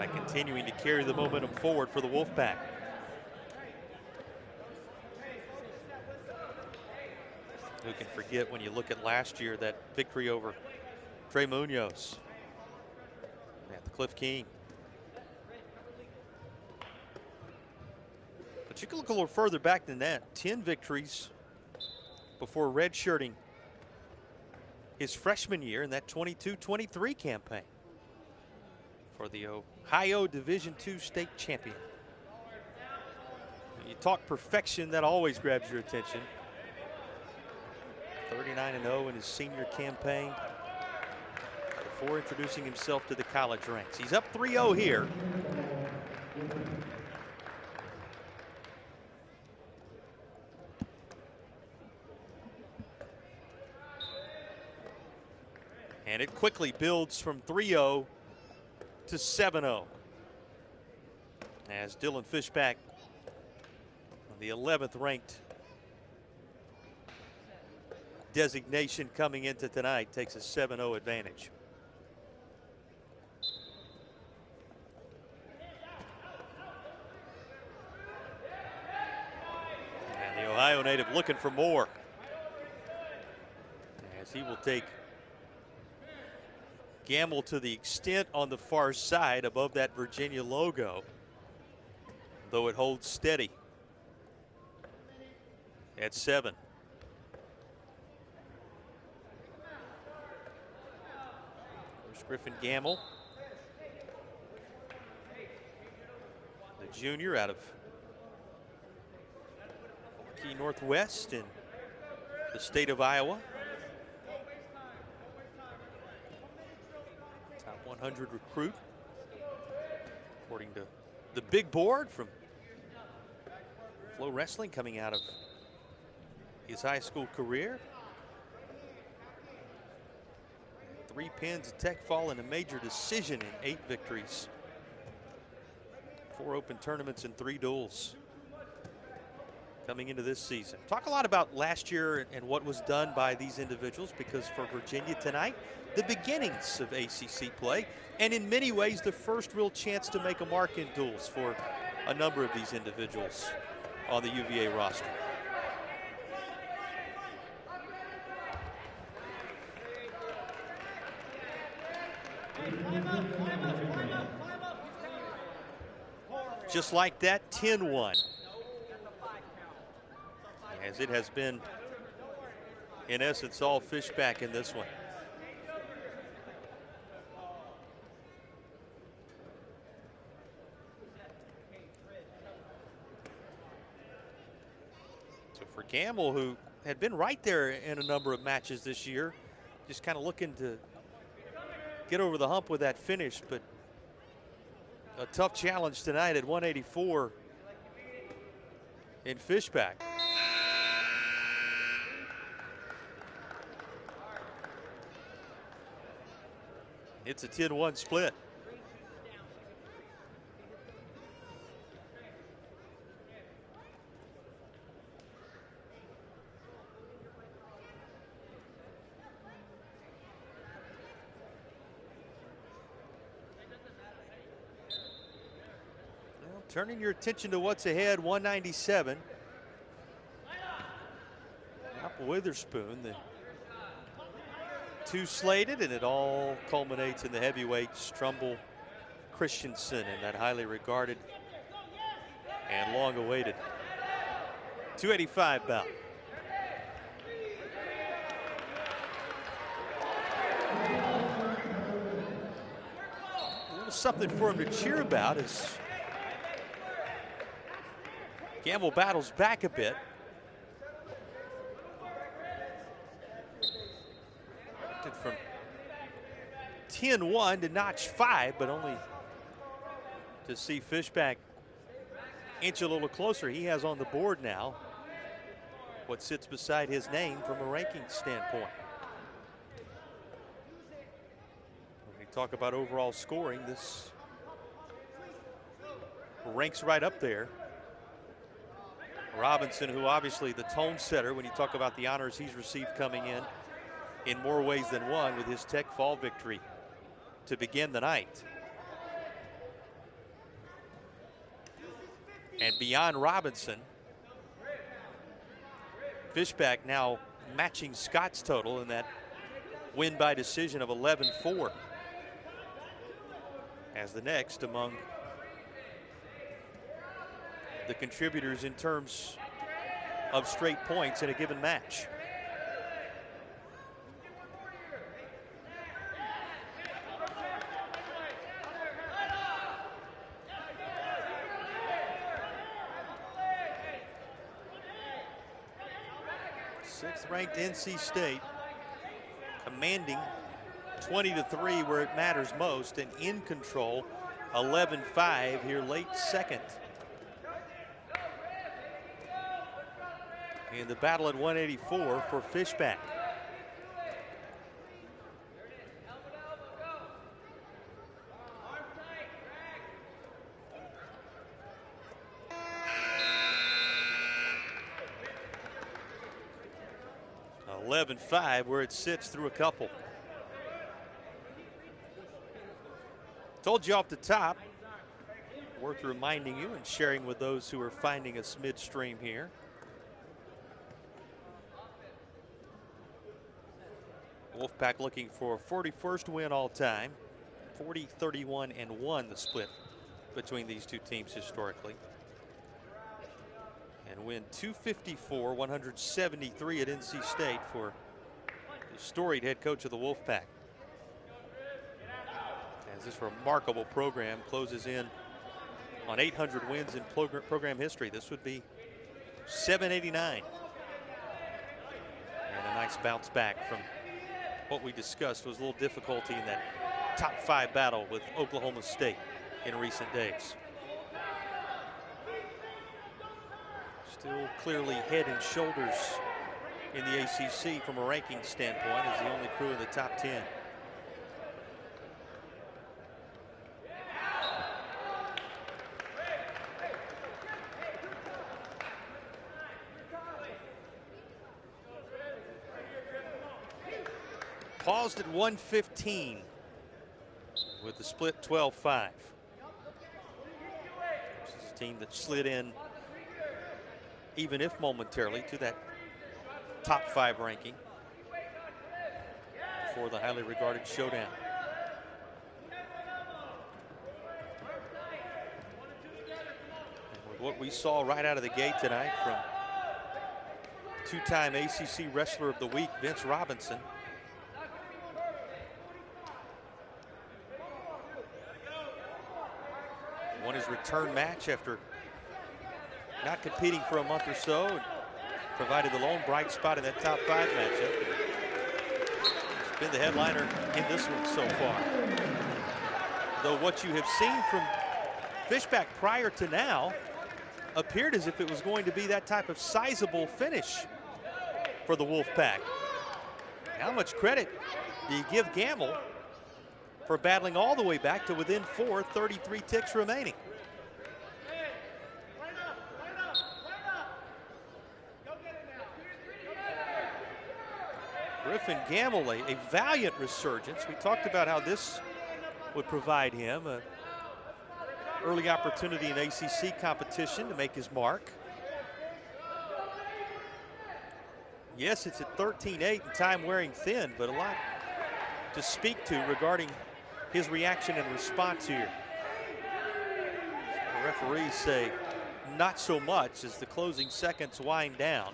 by continuing to carry the momentum forward for the Wolfpack. Who can forget when you look at last year, that victory over Trey Munoz at the Cliff King. But you can look a little further back than that. 10 victories before redshirting his freshman year in that 22-23 campaign for the Ohio Division II state champion. When you talk perfection, that always grabs your attention. 39-0 in his senior campaign before introducing himself to the college ranks. He's up 3-0 here. And it quickly builds from 3-0 to 7-0 as Dylan Fishback, the 11th ranked designation coming into tonight, takes a 7-0 advantage. And the Ohio native looking for more as he will take Gamble to the extent on the far side above that Virginia logo, though it holds steady at 7. There's Griffin Gamble, the junior out of Key Northwest in the state of Iowa. Top 100 recruit, according to the big board from Flow Wrestling, coming out of his high school career. 3 pins, a tech fall, and a major decision in 8 victories. 4 open tournaments and 3 duels coming into this season. Talk a lot about last year and what was done by these individuals, because for Virginia tonight, the beginnings of ACC play, and in many ways the first real chance to make a mark in duels for a number of these individuals on the UVA roster. Just like that, 10-1. As it has been, in essence, all Fishback in this one. So for Gamble, who had been right there in a number of matches this year, just kind of looking to get over the hump with that finish, but a tough challenge tonight at 184 in Fishback. It's a 10-1 split. Well, turning your attention to what's ahead, 197. Apple Witherspoon, the 2 slated, and it all culminates in the heavyweights, Trumbull Christensen, in that highly regarded and long awaited 285 bout. A little something for him to cheer about as Gamble battles back a bit. From 10-1 to notch 5, but only to see Fishback inch a little closer. He has on the board now what sits beside his name from a ranking standpoint. When we talk about overall scoring, this ranks right up there. Robinson, who obviously the tone setter when you talk about the honors he's received coming in more ways than one, with his tech fall victory to begin the night. And beyond Robinson, Fishback now matching Scott's total in that win by decision of 11-4. As the next among the contributors in terms of straight points in a given match. Sixth-ranked NC State commanding 20-3 where it matters most, and in control 11-5 here late second. In the battle at 184 for Fishback. .11-5 where it sits through a couple. Told you off the top, worth reminding you and sharing with those who are finding us midstream here. Wolfpack looking for a 41st win all time. 40-31-1 the split between these two teams historically. And win 254-173 at NC State for the storied head coach of the Wolfpack. As this remarkable program closes in on 800 wins in program history. This would be 789. And a nice bounce back from what we discussed was a little difficulty in that top 5 battle with Oklahoma State in recent days. Still clearly head and shoulders in the ACC from a ranking standpoint as the only crew in the top 10. Paused at 115 with the split 12-5. This is a team that slid in, even if momentarily, to that top 5 ranking before the highly regarded showdown. And with what we saw right out of the gate tonight from two-time ACC Wrestler of the Week, Vince Robinson, won his return match after not competing for a month or so, and provided the lone bright spot in that top 5 matchup. He's been the headliner in this one so far. Though what you have seen from Fishback prior to now appeared as if it was going to be that type of sizable finish for the Wolfpack. How much credit do you give Gamble for battling all the way back to within 4, 33 ticks remaining? Griffin Gamble, a valiant resurgence. We talked about how this would provide him an early opportunity in ACC competition to make his mark. Yes, it's at 13-8 and time wearing thin, but a lot to speak to regarding his reaction and response here. The referees say not so much as the closing seconds wind down.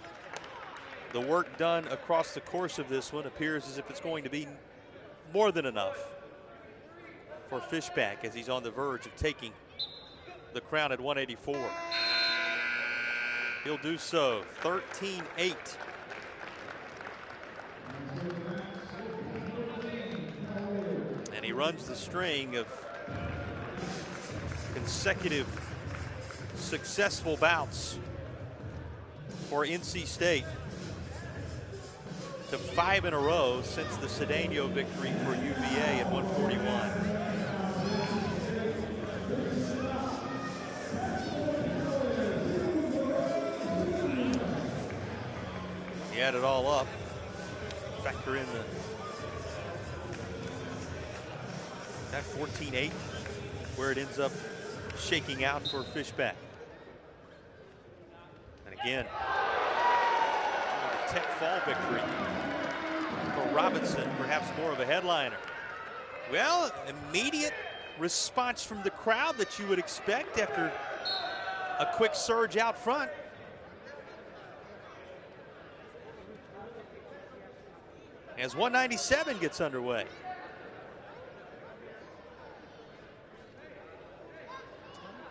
The work done across the course of this one appears as if it's going to be more than enough for Fishback as he's on the verge of taking the crown at 184. He'll do so, 13-8. And he runs the string of consecutive successful bouts for NC State to 5 in a row since the Cedeno victory for UVA at 141. He add it all up, factor in that 14-8, where it ends up shaking out for Fishback. And again, a tech fall victory for Robinson, perhaps more of a headliner. Well, immediate response from the crowd that you would expect after a quick surge out front. As 197 gets underway.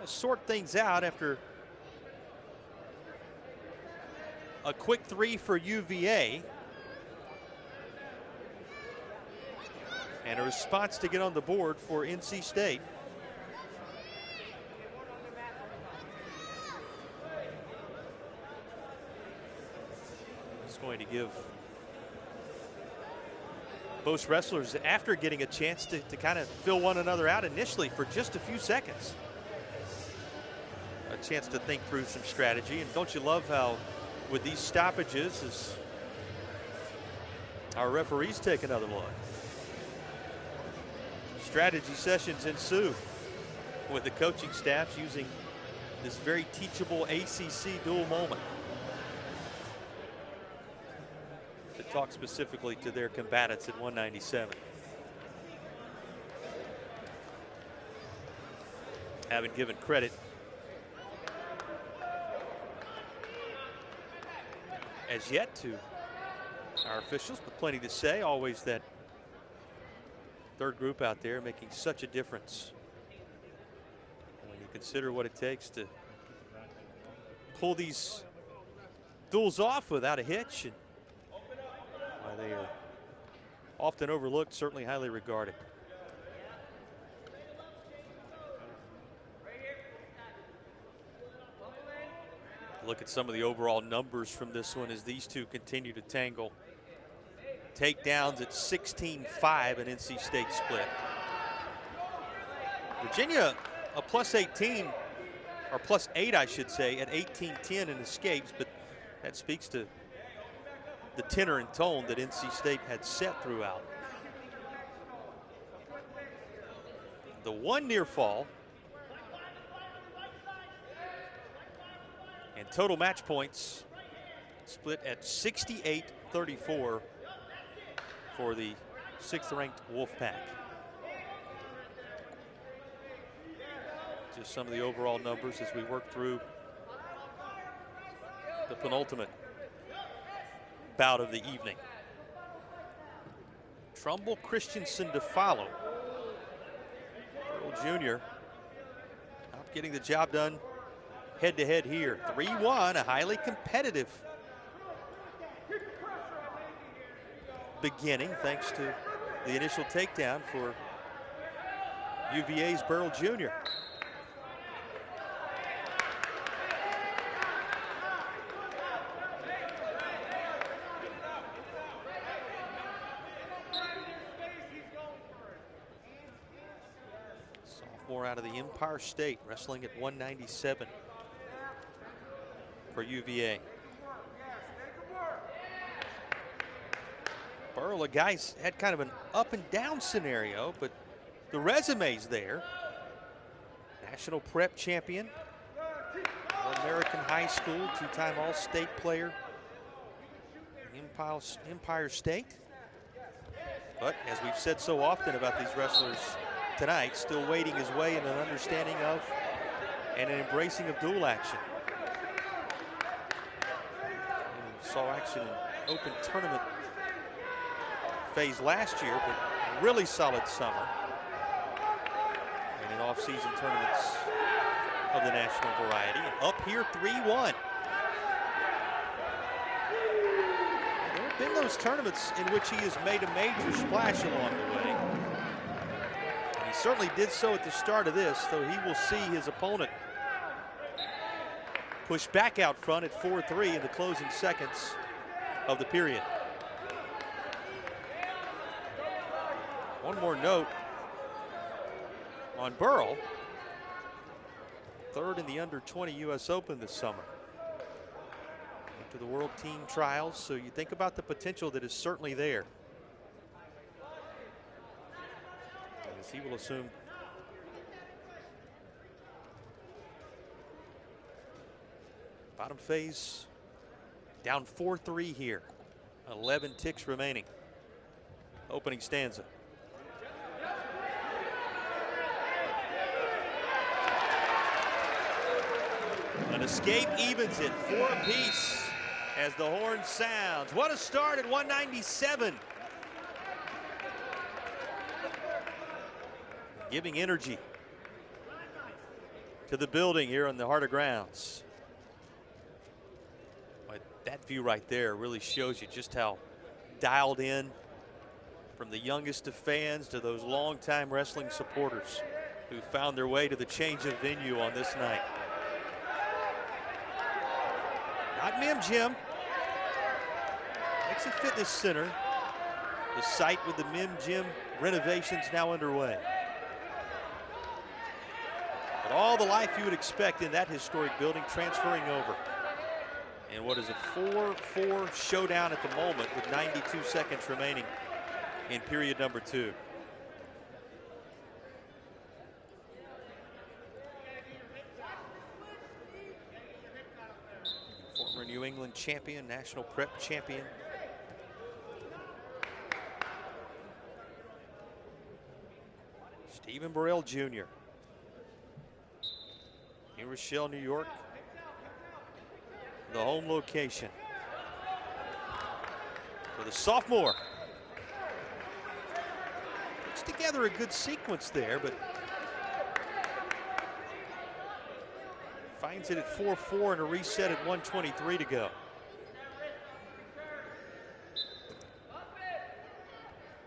Sort things out after a quick three for UVA. And a response to get on the board for NC State. It's going to give both wrestlers, after getting a chance to kind of fill one another out initially for just a few seconds, a chance to think through some strategy. And don't you love how with these stoppages as our referees take another look. Strategy sessions ensue with the coaching staffs using this very teachable ACC dual moment to talk specifically to their combatants at 197. Haven't given credit as yet to our officials, but plenty to say. Always that third group out there making such a difference when you consider what it takes to pull these duels off without a hitch, and why they are often overlooked, certainly highly regarded. Look at some of the overall numbers from this one as these two continue to tangle. Takedowns at 16-5, an NC State split. Virginia a plus 18, or plus 8 I should say, at 18-10 in escapes, but that speaks to the tenor and tone that NC State had set throughout. The one near fall, and total match points split at 68-34 for the 6th ranked Wolfpack. Just some of the overall numbers as we work through the penultimate bout of the evening. Trumbull, Christensen to follow. Earl Jr. not getting the job done head to head here. 3-1, a highly competitive beginning thanks to the initial takedown for UVA's Burrell Jr. Sophomore out of the Empire State, wrestling at 197 for UVA. Burrell, a guy's had kind of an up and down scenario, but the resume's there. National prep champion, All-American high school, 2-time All-State player, Empire State. But as we've said so often about these wrestlers tonight, still wading his way in an understanding of and an embracing of dual action. And saw action in open tournament phase last year, but really solid summer. And in off-season tournaments of the national variety. And up here 3-1. There have been those tournaments in which he has made a major splash along the way. And he certainly did so at the start of this, though he will see his opponent push back out front at 4-3 in the closing seconds of the period. One more note on Burrell, third in the under-20 U.S. Open this summer. Into the World Team Trials, so you think about the potential that is certainly there. As he will assume Bottom phase down 4-3 here. 11 ticks remaining. Opening stanza. An escape evens it, 4 apiece as the horn sounds. What a start at 197. Giving energy to the building here on the Heart of Grounds. But that view right there really shows you just how dialed in, from the youngest of fans to those longtime wrestling supporters who found their way to the change of venue on this night. Not Mim Gym. Exit Fitness Center, the site with the Mim Gym renovations now underway. But all the life you would expect in that historic building transferring over. And what is a 4-4 showdown at the moment with 92 seconds remaining in period number 2. Former New England champion, national prep champion. Stephen Burrell Jr. New Rochelle, New York, the home location for the sophomore. Puts together a good sequence there, but finds it at 4-4 and a reset at 1:23 to go.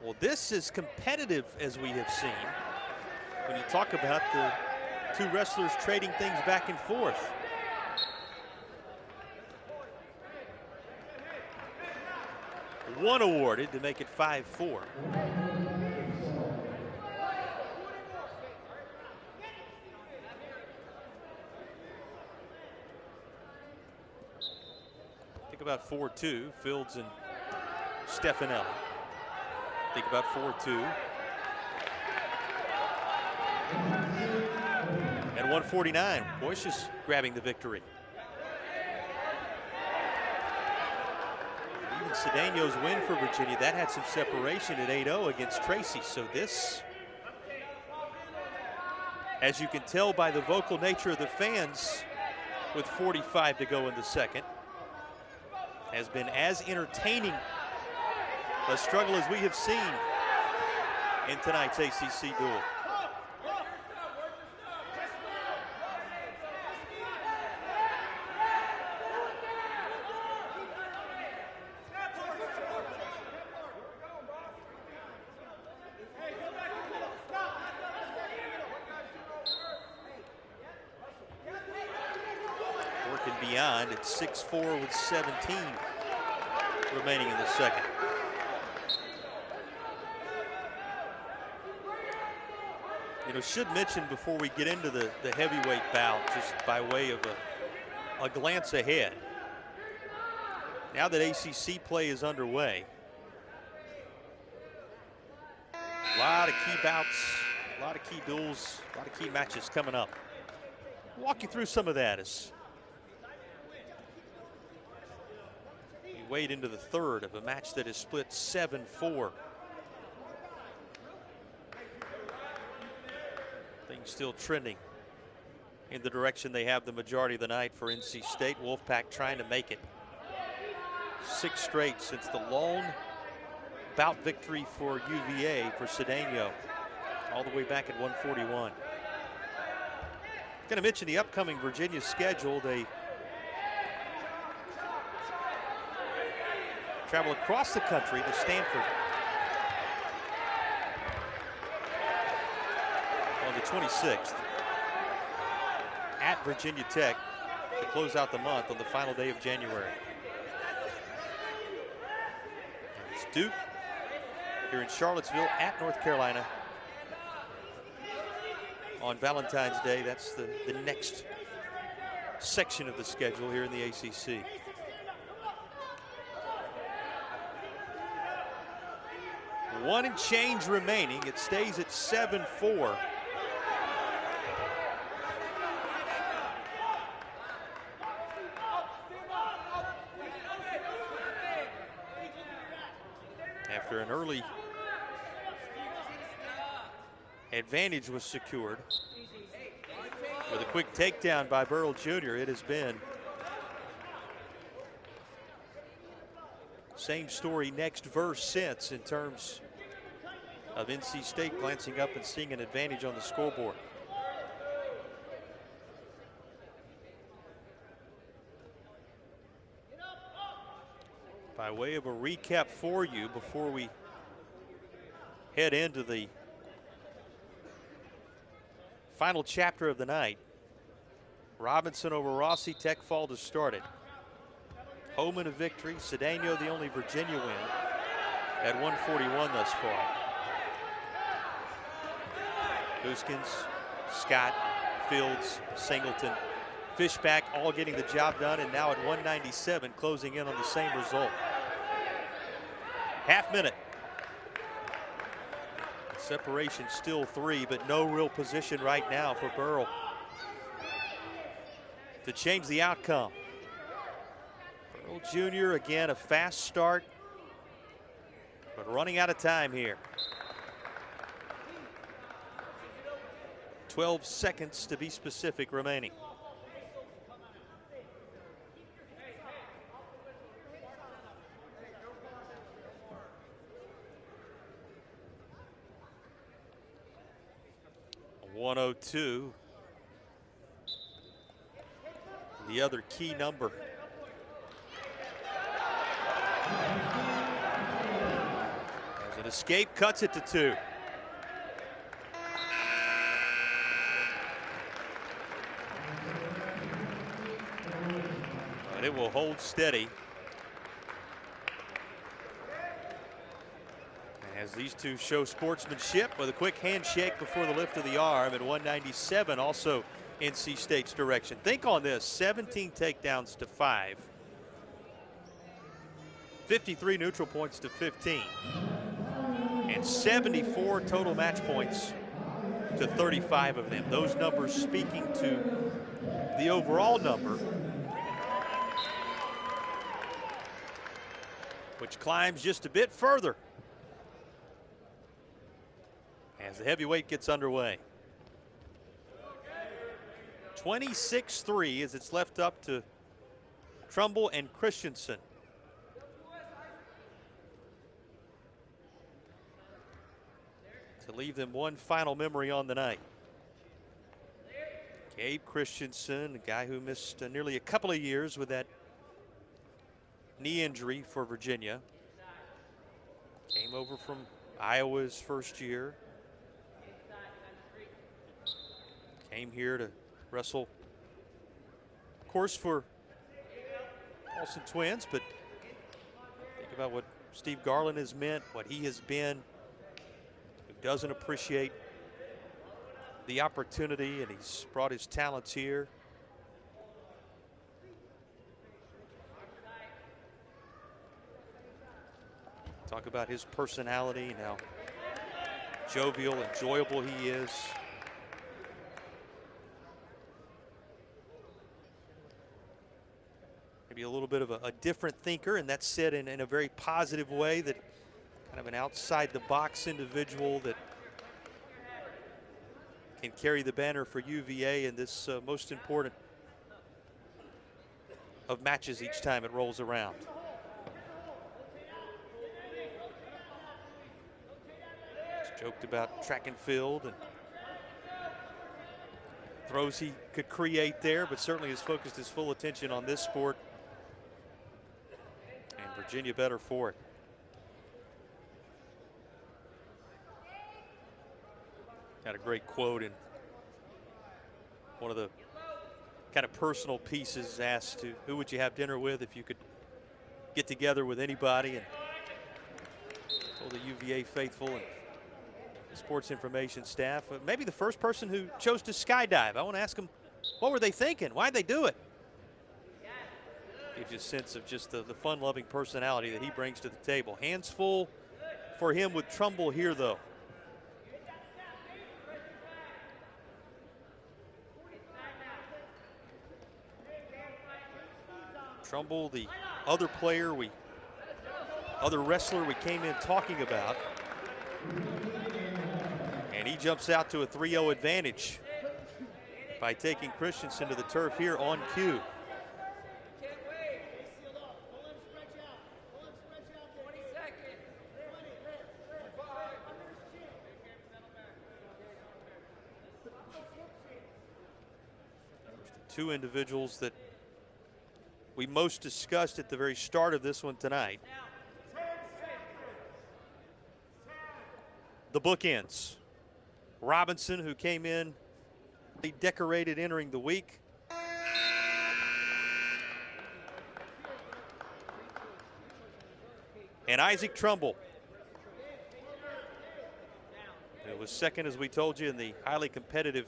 Well, this is competitive as we have seen when you talk about the two wrestlers trading things back and forth. One awarded to make it 5-4. Think about 4-2, Fields and Stefanelli. Think about 4-2. At 1:49, Bush is grabbing the victory. Even Cedeno's win for Virginia, that had some separation at 8-0 against Tracy. So this, as you can tell by the vocal nature of the fans, with 45 to go in the second, has been as entertaining a struggle as we have seen in tonight's ACC duel. Beyond at 6-4 with 17 remaining in the second. You know, should mention before we get into the heavyweight bout, just by way of a glance ahead. Now that ACC play is underway, a lot of key bouts, a lot of key duels, a lot of key matches coming up. Walk you through some of that as wade into the third of a match that is split 7-4. Things still trending in the direction they have the majority of the night for NC State. Wolfpack trying to make it 6 straight since the lone bout victory for UVA for Cedeno all the way back at 141. Going to mention the upcoming Virginia schedule. They travel across the country to Stanford on the 26th, at Virginia Tech to close out the month on the final day of January. It's Duke here in Charlottesville at North Carolina on Valentine's Day. That's the next section of the schedule here in the ACC. One and change remaining. It stays at 7-4. after an early advantage was secured. With a quick takedown by Burrell Jr., it has been same story, next verse since, in terms of NC State glancing up and seeing an advantage on the scoreboard. By way of a recap for you before we head into the final chapter of the night, Robinson over Rossi, Tech fall to start it. Homan a victory, Cedeno the only Virginia win at 141 thus far. Huskins, Scott, Fields, Singleton, Fishback all getting the job done, and now at 197 closing in on the same result. Half minute. Separation still 3, but no real position right now for Burrell to change the outcome. Burrell Jr. again, a fast start, but running out of time here. 12 seconds to be specific remaining. A 102. The other key number. As an escape, cuts it to 2. But it will hold steady as these two show sportsmanship with a quick handshake before the lift of the arm at 197, also NC State's direction. Think on this, 17 takedowns to 5. 53 neutral points to 15. And 74 total match points to 35 of them. Those numbers speaking to the overall number, which climbs just a bit further as the heavyweight gets underway. 26-3 as it's left up to Trumbull and Christensen. To leave them one final memory on the night. Gabe Christensen, a guy who missed nearly a couple of years with that knee injury for Virginia. Came over from Iowa's first year. Came here to wrestle, of course, for Paulson Twins, but think about what Steve Garland has meant, what he has been, who doesn't appreciate the opportunity, and he's brought his talents here. Talk about his personality and how jovial, enjoyable he is. Maybe a little bit of a different thinker, and that's said in a very positive way, that kind of an outside the box individual that can carry the banner for UVA in this most important of matches each time it rolls around. He's joked about track and field and throws he could create there, but certainly has focused his full attention on this sport. And Virginia better for it. Got a great quote in one of the kind of personal pieces, asked to who would you have dinner with if you could get together with anybody, and told the UVA faithful and the sports information staff, maybe the first person who chose to skydive. I want to ask them, what were they thinking? Why'd they do it? Gives you a sense of just the fun-loving personality that he brings to the table. Hands full for him with Trumbull here, though. Trumbull, the other player we other wrestler we came in talking about. And he jumps out to a 3-0 advantage by taking Christensen to the turf here on cue. Two individuals that we most discussed at the very start of this one tonight. The bookends. Robinson, who came in decorated entering the week. And Isaac Trumbull, who was second, as we told you, in the highly competitive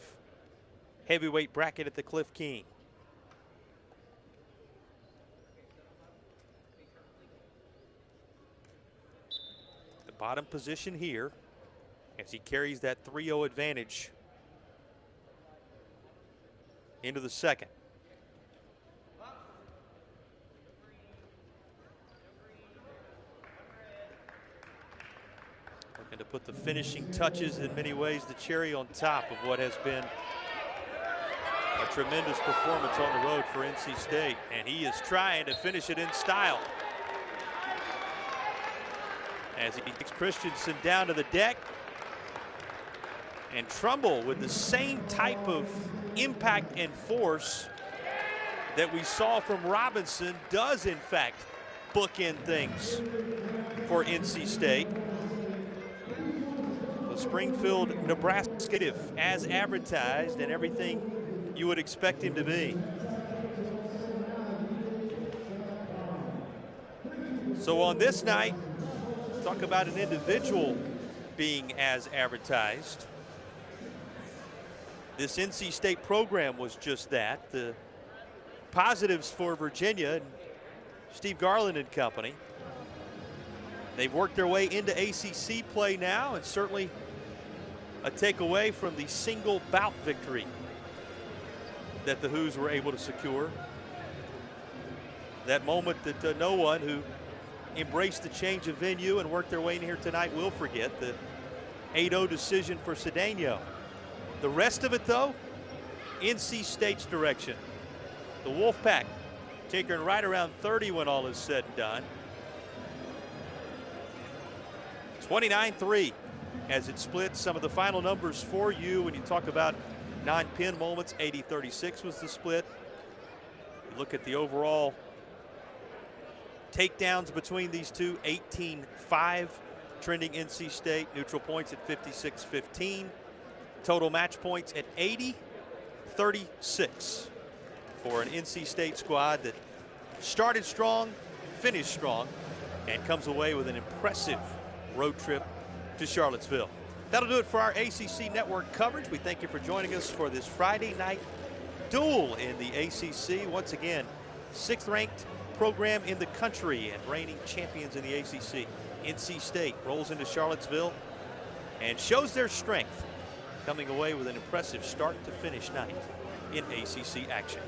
heavyweight bracket at the Cliff King. The bottom position here as he carries that 3-0 advantage into the second. Looking to put the finishing touches, in many ways the cherry on top of what has been a tremendous performance on the road for NC State, and he is trying to finish it in style as he takes Christensen down to the deck. And Trumbull, with the same type of impact and force that we saw from Robinson, does in fact bookend things for NC State. The Springfield, Nebraska, as advertised, and everything you would expect him to be. So on this night, talk about an individual being as advertised. This NC State program was just that. The positives for Virginia and Steve Garland and company. They've worked their way into ACC play now, and certainly a takeaway from the single bout victory that the Hoos were able to secure. That moment that no one who embraced the change of venue and worked their way in here tonight will forget, the 8-0 decision for Cedeno. The rest of it, though, NC State's direction. The Wolfpack taking right around 30 when all is said and done. 29-3 as it splits. Some of the final numbers for you when you talk about non-pin moments. 80-36 was the split. You look at the overall takedowns between these two. 18-5 trending NC State. Neutral points at 56-15. Total match points at 80-36 for an NC State squad that started strong, finished strong, and comes away with an impressive road trip to Charlottesville. That'll do it for our ACC Network coverage. We thank you for joining us for this Friday night duel in the ACC. Once again, 6th ranked program in the country and reigning champions in the ACC. NC State rolls into Charlottesville and shows their strength, coming away with an impressive start to finish night in ACC action.